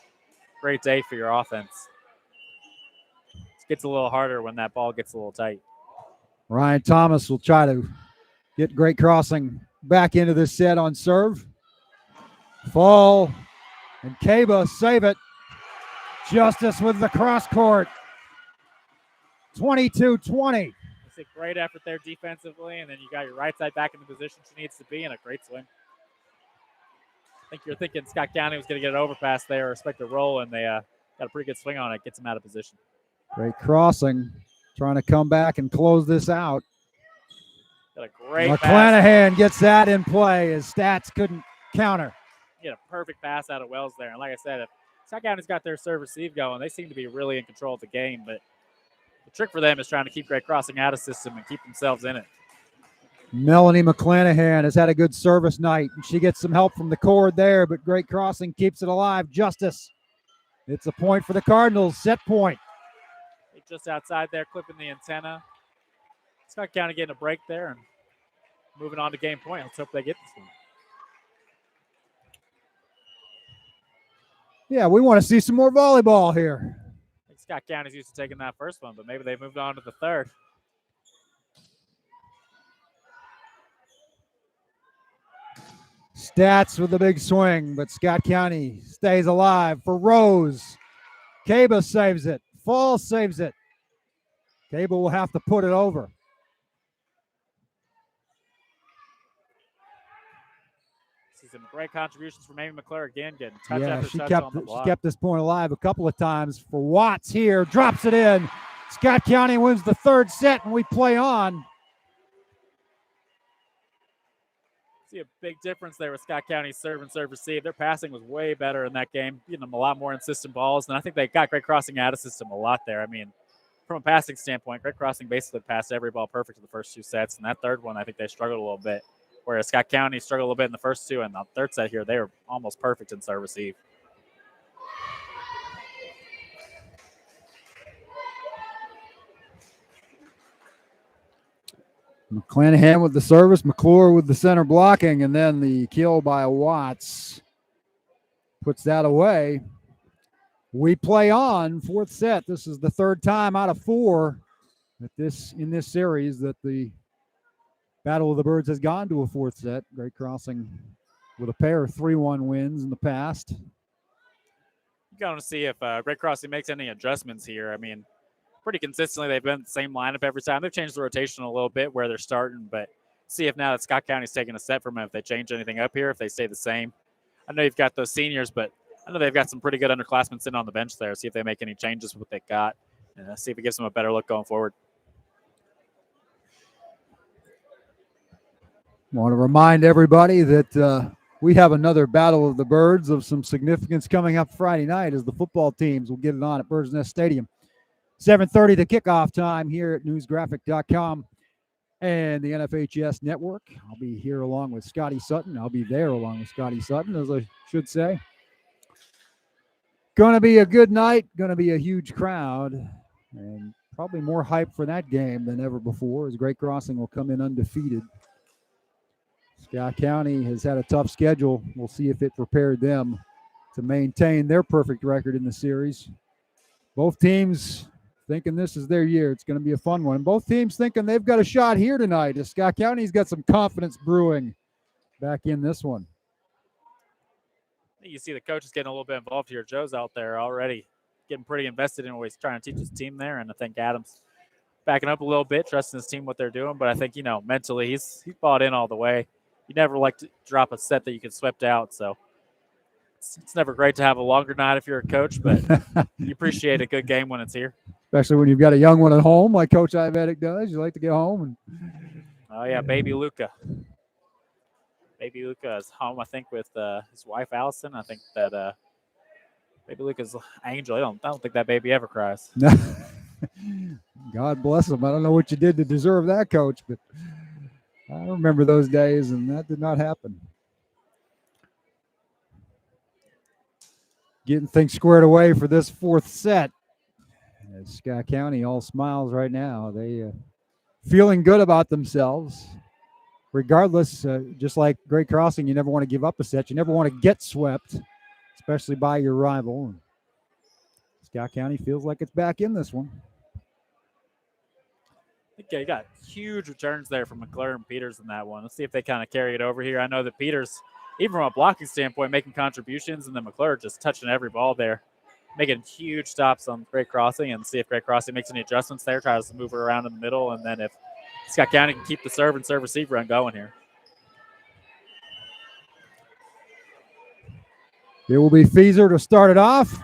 great day for your offense. It gets a little harder when that ball gets a little tight. Ryan Thomas will try to get Great Crossing back into this set on serve. Fall, and Caba save it. Justice with the cross court. 22-20. It's a great effort there defensively, and then you got your right side back in the position she needs to be, and a great swing. I think you're thinking Scott County was going to get an overpass there or expect a roll, and they got a pretty good swing on it, gets them out of position. Great crossing, trying to come back and close this out. Got a great McClanahan gets that in play as Stats couldn't counter. Get a perfect pass out of Wells there. And like I said, if Scott County's got their serve receive going, they seem to be really in control of the game. But the trick for them is trying to keep Great Crossing out of system and keep themselves in it. Melanie McClanahan has had a good service night, and she gets some help from the cord there, but Great Crossing keeps it alive. Justice. It's a point for the Cardinals. Set point. Just outside there, clipping the antenna. Scott County getting a break there and moving on to game point. Let's hope they get this one. Yeah, we want to see some more volleyball here. I think Scott County's used to taking that first one, but maybe they moved on to the third. Stats with a big swing, but Scott County stays alive for Rose. Caba saves it. Fall saves it. Cable will have to put it over. See some great contributions from Amy McClure again, getting touch Yeah, after she touch kept on the block. she kept this point alive a couple of times for Watts here. Drops it in. Scott County wins the third set, and we play on. See a big difference there with Scott County's serve and serve receive. Their passing was way better in that game, getting them a lot more insistent balls, and I think they got Great Crossing out of system a lot there. I mean, from a passing standpoint, Great Crossing basically passed every ball perfect in the first two sets, and that third one, I think they struggled a little bit, whereas Scott County struggled a little bit in the first two, and the third set here, they were almost perfect in serve receive. McClanahan with the service, McClure with the center blocking, and then the kill by Watts puts that away. We play on, fourth set. This is the third time out of four in this series that the Battle of the Birds has gone to a fourth set. Great Crossing with a pair of 3-1 wins in the past. You're going to see if Great Crossing makes any adjustments here. I mean, pretty consistently, they've been the same lineup every time. They've changed the rotation a little bit where they're starting, but see if now that Scott County's taking a set from them, if they change anything up here, if they stay the same. I know you've got those seniors, but I know they've got some pretty good underclassmen sitting on the bench there. See if they make any changes with what they got, and see if it gives them a better look going forward. I want to remind everybody that we have another Battle of the Birds of some significance coming up Friday night as the football teams will get it on at Birds Nest Stadium. 7:30 the kickoff time here at newsgraphic.com and the NFHS network. I'll be here along with Scotty Sutton. I'll be there along with Scotty Sutton, as I should say. Going to be a good night, going to be a huge crowd, and probably more hype for that game than ever before as Great Crossing will come in undefeated. Scott County has had a tough schedule. We'll see if it prepared them to maintain their perfect record in the series. Both teams thinking this is their year. It's going to be a fun one. And both teams thinking they've got a shot here tonight. As Scott County's got some confidence brewing back in this one. You see the coaches getting a little bit involved here. Joe's out there already getting pretty invested in what he's trying to teach his team there. And I think Adam's backing up a little bit, trusting his team what they're doing. But I think, mentally he's bought in all the way. You never like to drop a set that you get swept out. So it's never great to have a longer night if you're a coach, but you appreciate a good game when it's here. Especially when you've got a young one at home like Coach Ivedic does. You like to get home. Oh, yeah, baby Luca. Baby Luca is home, I think, with his wife, Allison. I think that baby Luca's angel. I don't think that baby ever cries. God bless him. I don't know what you did to deserve that, Coach, but I remember those days, and that did not happen. Getting things squared away for this fourth set. As Scott County all smiles right now. They feeling good about themselves. Regardless, just like Great Crossing, you never want to give up a set. You never want to get swept, especially by your rival. Scott County feels like it's back in this one. Okay, you got huge returns there from McClure and Peters in that one. Let's see if they kind of carry it over here. I know that Peters, even from a blocking standpoint, making contributions, and then McClure just touching every ball there. making huge stops on Great Crossing and see if Great Crossing makes any adjustments there, tries to move her around in the middle, and then if Scott County can keep the serve and serve-receive run going here. It will be Feeser to start it off.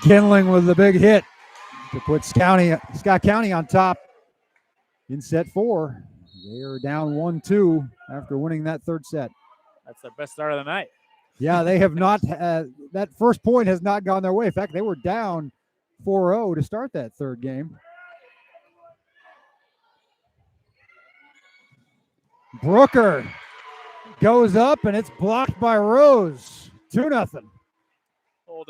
Kinling with the big hit to put Scott County on top in set 4. They are down 1-2 after winning that third set. That's their best start of the night. Yeah, they have not. That first point has not gone their way. In fact, they were down 4-0 to start that third game. Brooker goes up, and it's blocked by Rose. 2-0. Old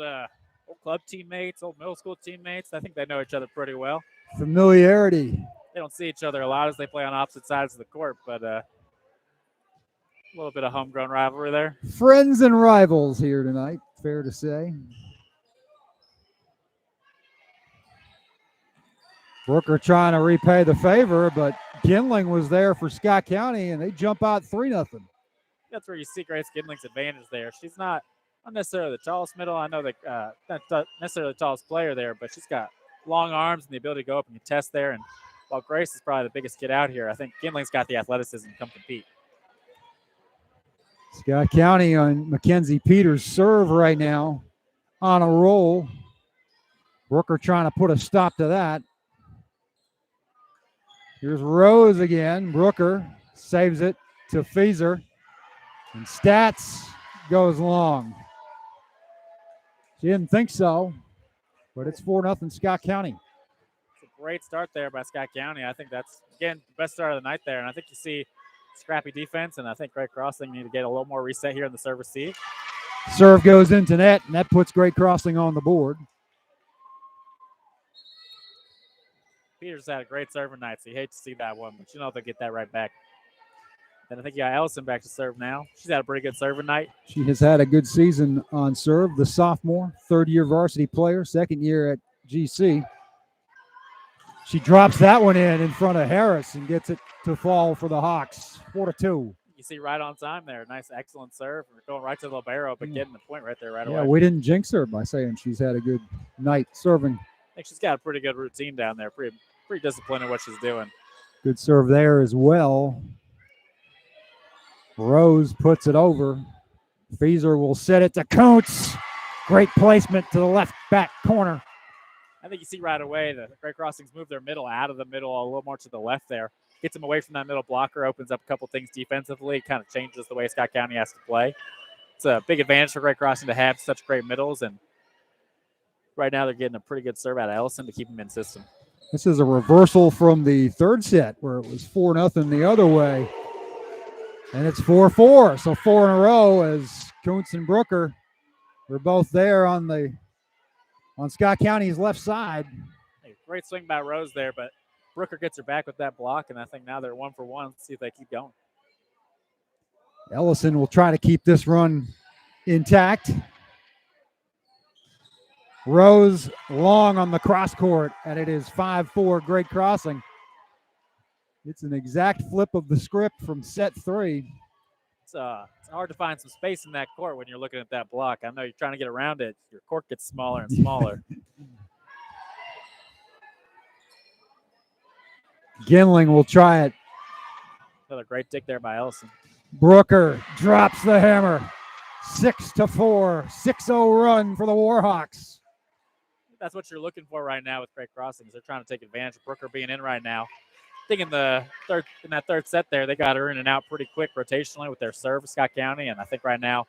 club teammates, old middle school teammates. I think they know each other pretty well. Familiarity. They don't see each other a lot as they play on opposite sides of the court, but a little bit of homegrown rivalry there. Friends and rivals here tonight, fair to say. Brooker trying to repay the favor, but Kinling was there for Scott County, and they jump out 3-0. That's where you see Grace Kinling's advantage there. She's not necessarily the tallest middle. I know that not necessarily the tallest player there, but she's got long arms and the ability to go up and contest there. And while Grace is probably the biggest kid out here, I think Kinling's got the athleticism to come compete. Scott County on Mackenzie Peters' serve right now on a roll. Brooker trying to put a stop to that. Here's Rose again. Brooker saves it to Feeser. And Stats goes long. She didn't think so, but it's 4-0 Scott County. It's a great start there by Scott County. I think that's, again, the best start of the night there. And I think you see scrappy defense, and I think Great Crossing need to get a little more reset here in the serve receive. Serve goes into net, and that puts Great Crossing on the board. Peters had a great serving night, so you hate to see that one, but you know they'll get that right back. Then I think you got Ellison back to serve now. She's had a pretty good serving night. She has had a good season on serve. The sophomore, third-year varsity player, second year at GC. She drops that one in front of Harris and gets it to fall for the Hawks, 4-2. You see right on time there. Nice, excellent serve. We're going right to the libero, but getting the point right there right away. Yeah, we didn't jinx her by saying she's had a good night serving. I think she's got a pretty good routine down there. Pretty disciplined in what she's doing. Good serve there as well. Rose puts it over. Feeser will set it to Kuntz. Great placement to the left back corner. I think you see right away the Great Crossings move their middle out of the middle a little more to the left there. Gets them away from that middle blocker, opens up a couple things defensively, kind of changes the way Scott County has to play. It's a big advantage for Great Crossing to have such great middles, and right now they're getting a pretty good serve out of Ellison to keep them in system. This is a reversal from the third set where it was 4-0 the other way. And it's 4-4, so 4 in a row as Kuntz and Brooker were both there on Scott County's left side. Hey, great swing by Rose there, but Brooker gets her back with that block, and I think now they're 1 for 1. Let's see if they keep going. Ellison will try to keep this run intact. Rose long on the cross court, and it is 5-4 Great Crossing. It's an exact flip of the script from set 3. It's hard to find some space in that court when you're looking at that block. I know you're trying to get around it. Your court gets smaller and smaller. Ginling will try it. Another great dick there by Ellison. Brooker drops the hammer. 6-4, 6-0 run for the Warhawks. That's what you're looking for right now with Great Crossings. They're trying to take advantage of Brooker being in right now. I think in that third set there, they got her in and out pretty quick rotationally with their serve, Scott County, and I think right now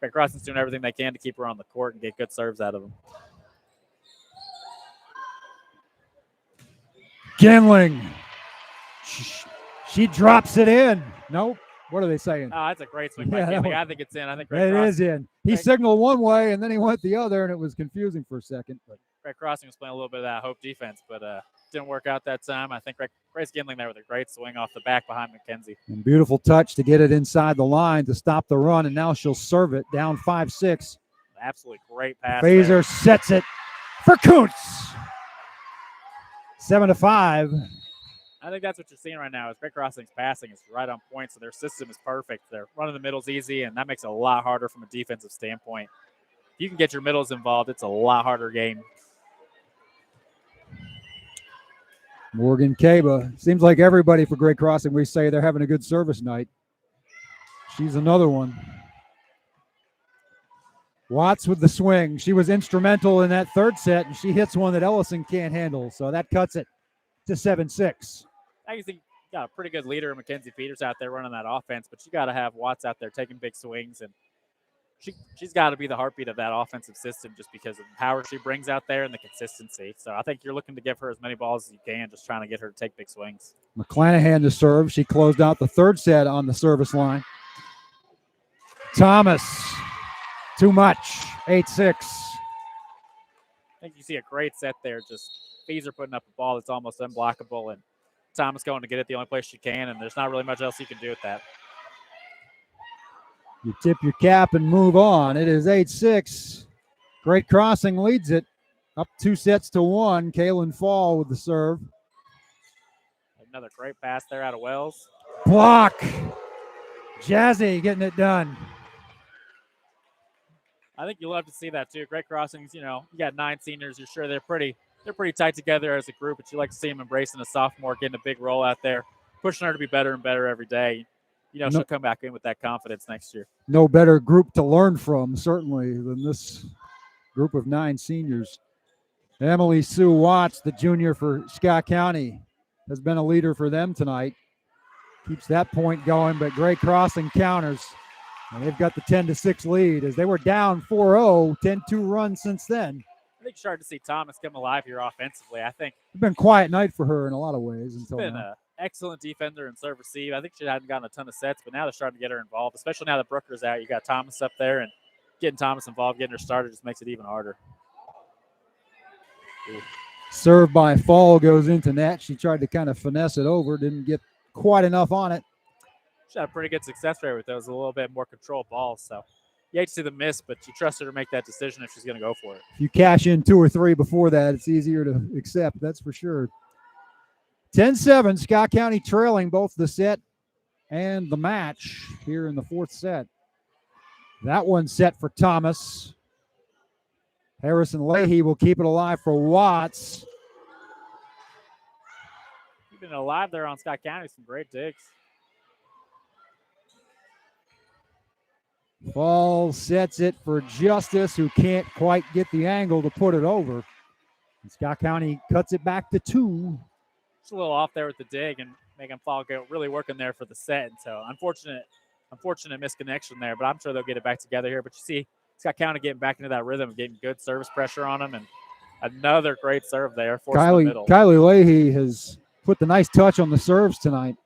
Great Crossing's doing everything they can to keep her on the court and get good serves out of them. Ginling. She drops it in. Nope. What are they saying? Oh, that's a great swing by Ginling. I think it's in. I think it is in. He signaled one way, and then he went the other, and it was confusing for a second. But Great Crossing was playing a little bit of that hope defense, but didn't work out that time. I think Grace Ginling there with a great swing off the back behind McKenzie. And beautiful touch to get it inside the line to stop the run, and now she'll serve it down 5-6. Absolutely great pass. Feeser sets it for Kuntz. 7-5. I think that's what you're seeing right now. Is Great Crossing's passing is right on point, so their system is perfect. Their running the middle's easy, and that makes it a lot harder from a defensive standpoint. If you can get your middles involved, it's a lot harder game. Morgan Caba. Seems like everybody for Great Crossing, we say they're having a good service night. She's another one. Watts with the swing. She was instrumental in that third set, and she hits one that Ellison can't handle. So that cuts it to 7-6. I think you got a pretty good leader, Mackenzie Peters, out there running that offense, but you got to have Watts out there taking big swings, and she's got to be the heartbeat of that offensive system just because of the power she brings out there and the consistency. So I think you're looking to give her as many balls as you can, just trying to get her to take big swings. McClanahan to serve. She closed out the third set on the service line. Thomas, too much, 8-6. I think you see a great set there. Just Fees are putting up a ball that's almost unblockable, and Thomas going to get it the only place she can, and there's not really much else you can do with that. You tip your cap and move on. It is 8-6. Great Crossing leads it. Up 2-1. Kaylin Fall with the serve. Another great pass there out of Wells. Block. Jazzy getting it done. I think you love to see that too. Great Crossings, you got 9 seniors. You're sure they're pretty tight together as a group, but you like to see them embracing a sophomore, getting a big role out there, pushing her to be better and better every day. She'll come back in with that confidence next year. No better group to learn from, certainly, than this group of 9 seniors. Emily Sue Watts, the junior for Scott County, has been a leader for them tonight. Keeps that point going, but Great Crossing counters. And they've got the 10-6 lead as they were down 4-0, 10-2 run since then. I think you're starting to see Thomas come alive here offensively. I think it's been a quiet night for her in a lot of ways until now. She's been an excellent defender and serve receive. I think she hadn't gotten a ton of sets, but now they're starting to get her involved, especially now that Brooker's out. You got Thomas up there, and getting Thomas involved, getting her started just makes it even harder. Serve by Fall goes into net. She tried to kind of finesse it over, didn't get quite enough on it. She had a pretty good success rate with those, a little bit more controlled balls. So you hate to see the miss, but you trust her to make that decision if she's going to go for it. If you cash in 2 or 3 before that, it's easier to accept, that's for sure. 10-7, Scott County trailing both the set and the match here in the 4th set. That one set for Thomas. Harrison Leahy will keep it alive for Watts. Keeping it alive there on Scott County, some great digs. Fall sets it for Justice, who can't quite get the angle to put it over. And Scott County cuts it back to 2. Just a little off there with the dig and making Fall go really working there for the set. And so unfortunate misconnection there, but I'm sure they'll get it back together here. But you see Scott County getting back into that rhythm, getting good service pressure on them, and another great serve there. Kylie Leahy has put the nice touch on the serves tonight.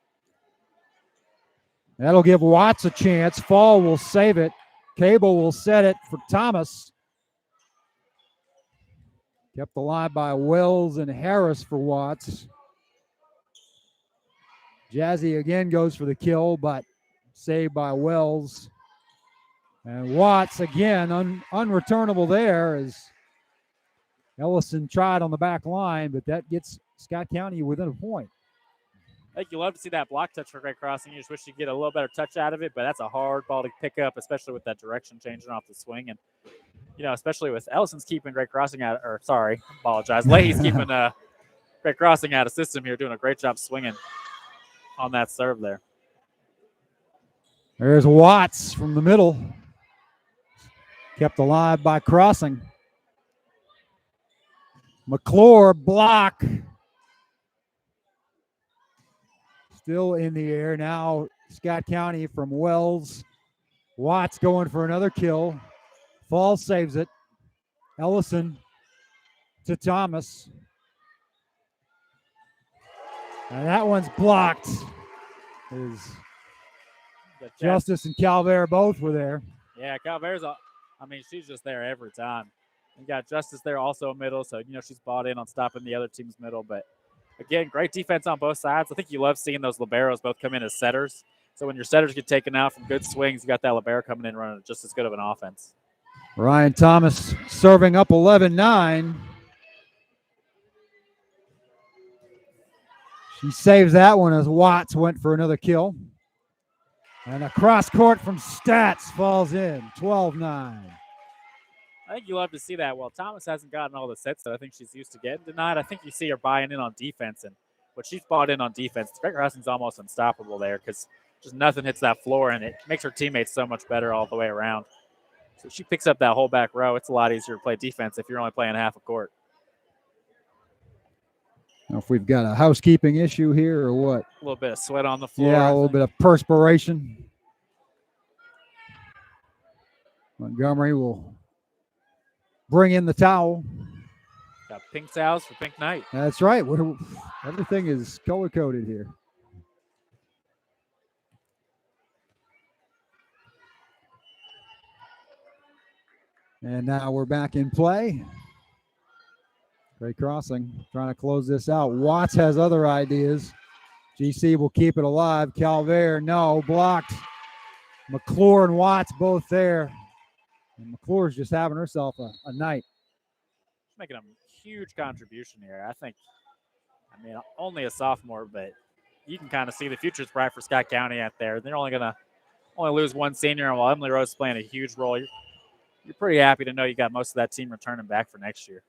That'll give Watts a chance. Fall will save it. Cable will set it for Thomas. Kept alive by Wells and Harris for Watts. Jazzy again goes for the kill, but saved by Wells. And Watts again unreturnable there as Ellison tried on the back line, but that gets Scott County within a point. I think you love to see that block touch for Great Crossing. You just wish you'd get a little better touch out of it, but that's a hard ball to pick up, especially with that direction changing off the swing. And, especially with Ellison's keeping Great Crossing out, Leahy's keeping Great Crossing out of system here, doing a great job swinging on that serve there. There's Watts from the middle. Kept alive by Crossing. McClure block. Still in the air now. Scott County from Wells. Watts going for another kill. Fall saves it. Ellison to Thomas. And that one's blocked. Justice and Calvert both were there. Yeah, Calvert's, she's just there every time. You got Justice there also middle, so, she's bought in on stopping the other team's middle, but again, great defense on both sides. I think you love seeing those liberos both come in as setters. So when your setters get taken out from good swings, you got that libero coming in running just as good of an offense. Ryan Thomas serving up 11-9. She saves that one as Watts went for another kill. And a cross court from Stats falls in, 12-9. I think you love to see that. Well, Thomas hasn't gotten all the sets that I think she's used to getting tonight. I think you see her buying in on defense, and what she's bought in on defense, Greg Crossing's almost unstoppable there because just nothing hits that floor, and it makes her teammates so much better all the way around. So she picks up that whole back row. It's a lot easier to play defense if you're only playing half a court. Now, if we've got a housekeeping issue here or what? A little bit of sweat on the floor. Yeah, a little bit of perspiration. Montgomery will bring in the towel. Got pink towels for pink night. That's right. Everything is color-coded here. And now we're back in play. Great crossing, trying to close this out. Watts has other ideas. GC will keep it alive. Calvert, no, blocked. McClure and Watts both there. And McClure's just having herself a night. She's making a huge contribution here. I mean, only a sophomore, but you can kind of see the future's bright for Scott County out there. They're only going to lose one senior, and while Emily Rose is playing a huge role, you're pretty happy to know you got most of that team returning back for next year.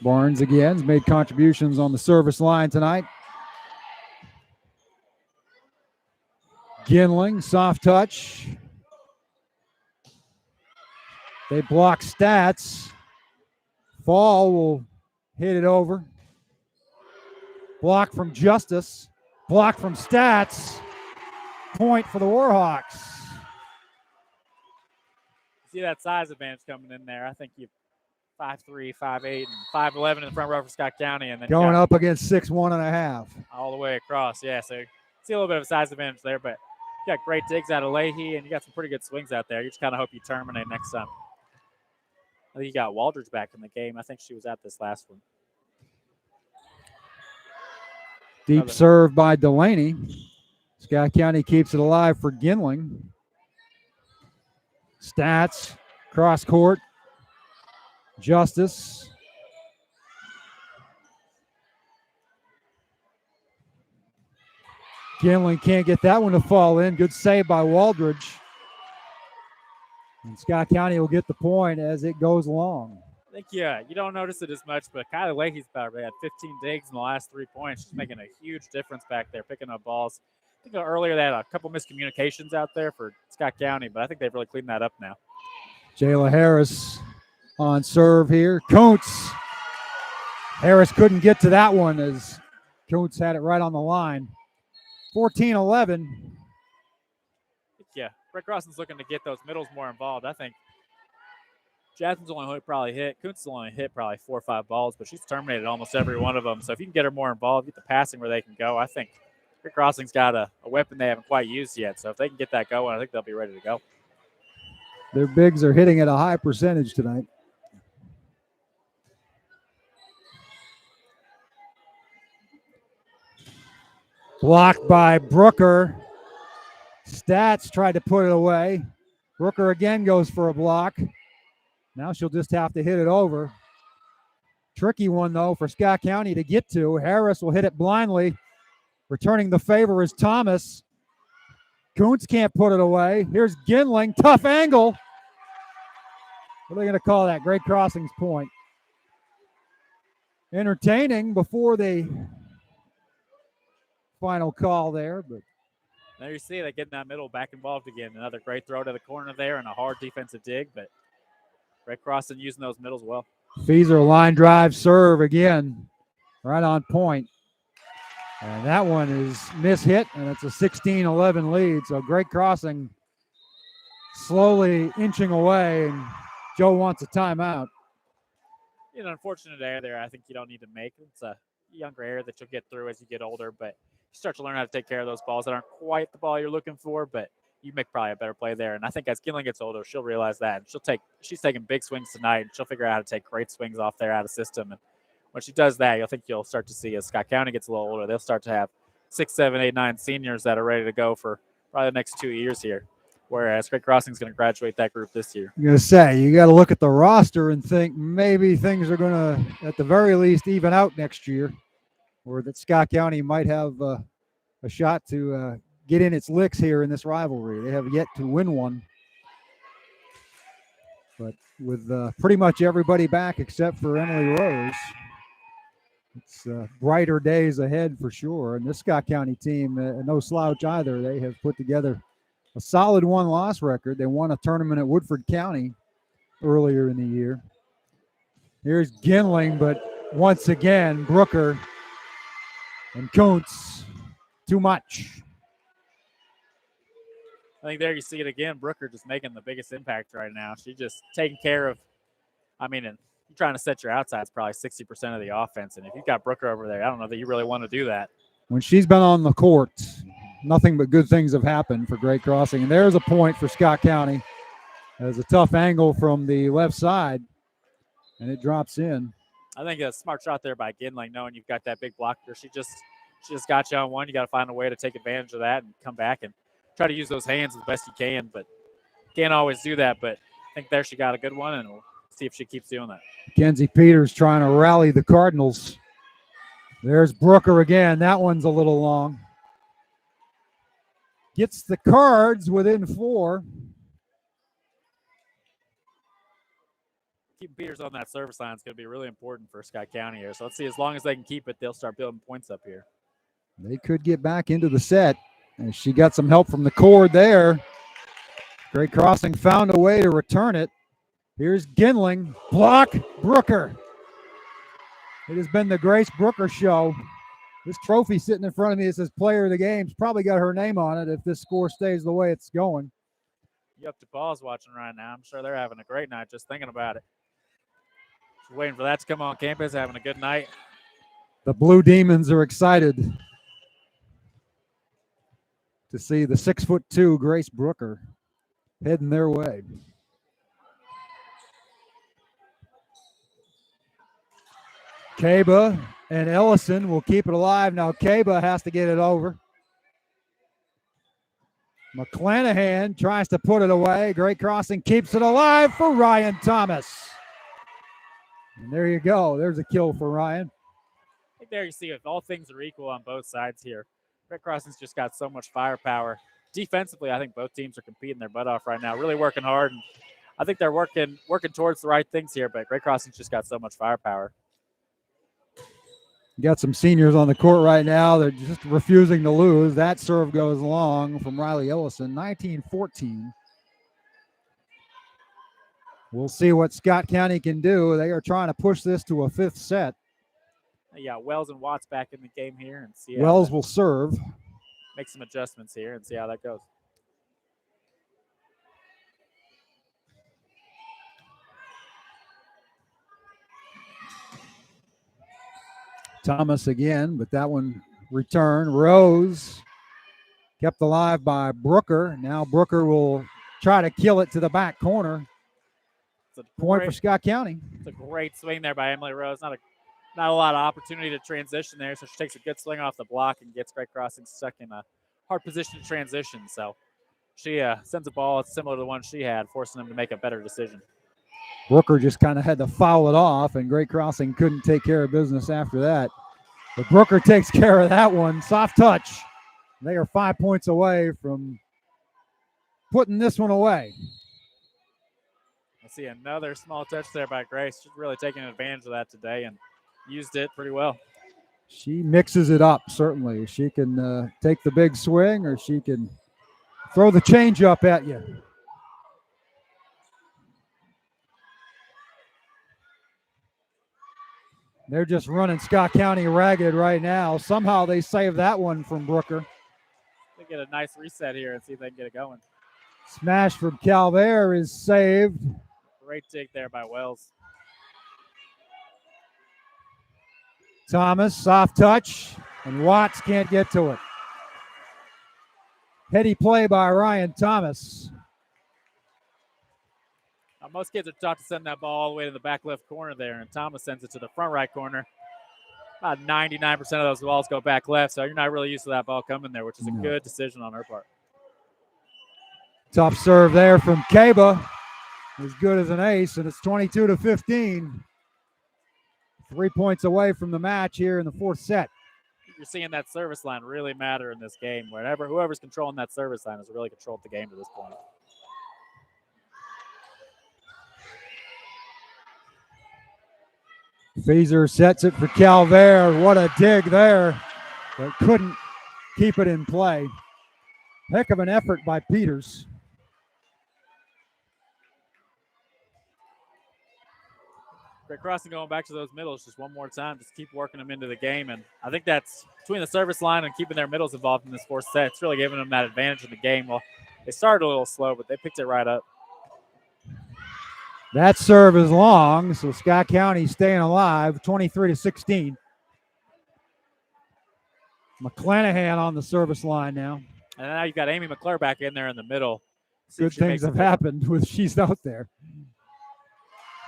Barnes again has made contributions on the service line tonight. Ginling, soft touch. They block Stats. Fall will hit it over. Block from Justice. Block from Stats. Point for the Warhawks. See that size advantage coming in there. I think you 5'3", 5'8", and 5'11" in the front row for Scott County. And then going up against 6'1.5". All the way across, yeah. So see a little bit of a size advantage there, but you got great digs out of Leahy, and you got some pretty good swings out there. You just kind of hope you terminate next time. I think you got Waldridge back in the game. I think she was at this last one. Deep serve by Delaney. Scott County keeps it alive for Ginling. Stats, cross court. Justice. Ginling can't get that one to fall in. Good save by Waldridge. And Scott County will get the point as it goes along. I think, yeah, you don't notice it as much, but Kylie Leahy's probably had 15 digs in the last 3 points. She's making a huge difference back there, picking up balls. I think earlier they had a couple miscommunications out there for Scott County, but I think they've really cleaned that up now. Jayla Harris on serve here. Kuntz. Harris couldn't get to that one as Kuntz had it right on the line. 14-11. Yeah, Brett Crosson's looking to get those middles more involved. I think Jasmine's only probably hit. Kuntz only hit probably 4 or 5 balls, but she's terminated almost every one of them. So if you can get her more involved, get the passing where they can go, I think Brett Crossing's got a weapon they haven't quite used yet. So if they can get that going, I think they'll be ready to go. Their bigs are hitting at a high percentage tonight. Blocked by Brooker. Stats tried to put it away. Brooker again goes for a block. Now she'll just have to hit it over. Tricky one, though, for Scott County to get to. Harris will hit it blindly. Returning the favor is Thomas. Kuntz can't put it away. Here's Ginling. Tough angle. What are they going to call that? Great Crossings point. Entertaining before the final call there, but there you see they get in that middle, back involved again. Another great throw to the corner there and a hard defensive dig, but Brett Crosson using those middles well. Feeser line drive serve again, right on point. And that one is mishit, and it's a 16-11 lead. So Great Crossing slowly inching away, and Joe wants a timeout. An unfortunate error there I think you don't need to make. It's a younger error that you'll get through as you get older, but you start to learn how to take care of those balls that aren't quite the ball you're looking for, but you make probably a better play there. And I think as Ginling gets older, she'll realize that. She's taking big swings tonight, and she'll figure out how to take great swings off there out of system. And when she does that, you'll start to see as Scott County gets a little older, they'll start to have 6, 7, 8, 9 seniors that are ready to go for probably the next 2 years here. Whereas Great Crossing's going to graduate that group this year. I'm going to say, you got to look at the roster and think maybe things are going to, at the very least, even out next year. or that Scott County might have a shot to get in its licks here in this rivalry. They have yet to win one. But with pretty much everybody back except for Emily Rose, it's brighter days ahead for sure. And this Scott County team, no slouch either. They have put together a solid one-loss record. They won a tournament at Woodford County earlier in the year. Here's Ginling, but once again, Brooker and Kuntz, too much. I think there you see it again. Brooker just making the biggest impact right now. She's just taking care of, and you're trying to set your outsides probably 60% of the offense. And if you've got Brooker over there, I don't know that you really want to do that. When she's been on the court, nothing but good things have happened for Great Crossing. And there's a point for Scott County. There's a tough angle from the left side, and it drops in. I think a smart shot there by Ginling, knowing you've got that big blocker. She just got you on one. You got to find a way to take advantage of that and come back and try to use those hands as best you can, but can't always do that. But I think there she got a good one, and we'll see if she keeps doing that. Mackenzie Peters trying to rally the Cardinals. There's Brooker again. That one's a little long. Gets the Cards within 4. Keeping Peters on that service line is going to be really important for Scott County here. So let's see, as long as they can keep it, they'll start building points up here. They could get back into the set. And she got some help from the cord there. Great Crossing found a way to return it. Here's Ginling. Block, Brooker. It has been the Grace Brooker show. This trophy sitting in front of me that says player of the game's probably got her name on it if this score stays the way it's going. You up to Paul's watching right now. I'm sure they're having a great night just thinking about it. Just waiting for that to come on campus, having a good night. The Blue Demons are excited to see the 6'2" Grace Brooker heading their way. Kaba and Ellison will keep it alive. Now Kaba has to get it over. McClanahan tries to put it away. Great Crossing keeps it alive for Ryan Thomas. And there you go. There's a kill for Ryan. I think there you see if all things are equal on both sides here. Great Crossing's just got so much firepower. Defensively, I think both teams are competing their butt off right now, really working hard. And I think they're working towards the right things here, but Great Crossing's just got so much firepower. You got some seniors on the court right now. They're just refusing to lose. That serve goes long from Riley Ellison, 19-14. We'll see what Scott County can do. They are trying to push this to a 5th set. Yeah, Wells and Watts back in the game here, and see. Wells will serve. Make some adjustments here and see how that goes. Thomas again, but that one returned. Rose kept alive by Brooker. Now Brooker will try to kill it to the back corner. It's a Point for Scott County. It's a great swing there by Emily Rose. Not a lot of opportunity to transition there, so she takes a good swing off the block and gets Great Crossing stuck in a hard position to transition. So she sends a ball similar to the one she had, forcing them to make a better decision. Brooker just kind of had to foul it off, and Great Crossing couldn't take care of business after that. But Brooker takes care of that one. Soft touch. They are 5 points away from putting this one away. I see another small touch there by Grace. She's really taking advantage of that today and used it pretty well. She mixes it up, certainly. She can take the big swing, or she can throw the change up at you. They're just running Scott County ragged right now. Somehow they save that one from Brooker. They get a nice reset here and see if they can get it going. Smash from Calvert is saved. Great dig there by Wells. Thomas, soft touch, and Watts can't get to it. Heady play by Ryan Thomas. Now, most kids are taught to send that ball all the way to the back left corner there, and Thomas sends it to the front right corner. About 99% of those balls go back left, so you're not really used to that ball coming there, which is a good decision on her part. Tough serve there from Kaba. As good as an ace, and it's 22-15. 3 points away from the match here in the fourth set. you're seeing that service line really matter in this game. Whenever whoever's controlling that service line has really controlled the game to this point. Feaser sets it for Calvert. What a dig there, but couldn't keep it in play. Heck of an effort by Peters. Great crossing going back to those middles just one more time. Just keep working them into the game. And I think that's between the service line and keeping their middles involved in this fourth set. It's really giving them that advantage in the game. Well, they started a little slow, but they picked it right up. That serve is long, so Scott County staying alive, 23-16. McClanahan on the service line now. And now you've got Amy McClure back in there in the middle. Good things have happened with she's out there.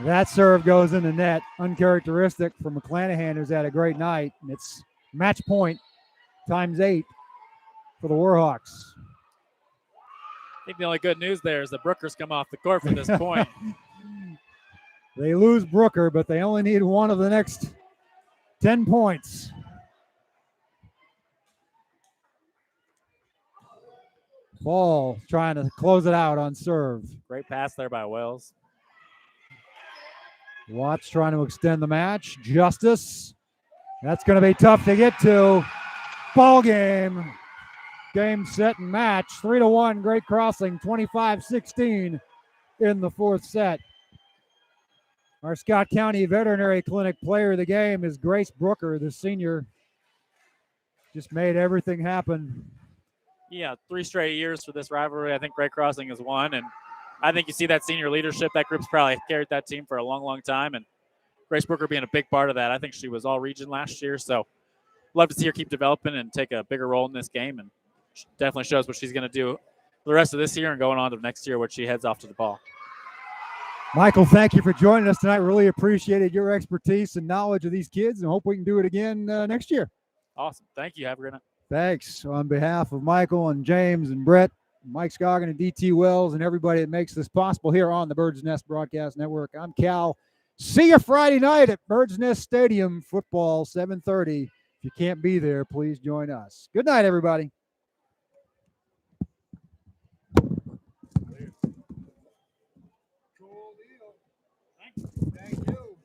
That serve goes in the net. Uncharacteristic for McClanahan, who's had a great night. And it's match point ×8 for the Warhawks. I think the only good news there is the Brookers come off the court from this point. They lose Brooker, but they only need one of the next 10 points. Ball trying to close it out on serve. Great pass there by Wells. Watts trying to extend the match. Justice. That's going to be tough to get to. Ball game. Game, set, and match. 3-1. Great crossing. 25-16 in the fourth set. Our Scott County Veterinary Clinic player of the game is Grace Brooker, the senior. Just made everything happen. Yeah, 3 straight years for this rivalry. I think Great Crossing has won, and I think you see that senior leadership. That group's probably carried that team for a long, long time, and Grace Brooker being a big part of that. I think she was all region last year, so love to see her keep developing and take a bigger role in this game, and she definitely shows what she's going to do for the rest of this year and going on to next year when she heads off to the ball. Michael, thank you for joining us tonight. Really appreciated your expertise and knowledge of these kids, and hope we can do it again next year. Awesome. Thank you. Have a great night. Thanks. On behalf of Michael and James and Brett, Mike Scoggin and DT Wells, and everybody that makes this possible here on the Bird's Nest Broadcast Network, I'm Cal. See you Friday night at Bird's Nest Stadium, football, 7:30. If you can't be there, please join us. Good night, everybody. Cool deal. Thank you.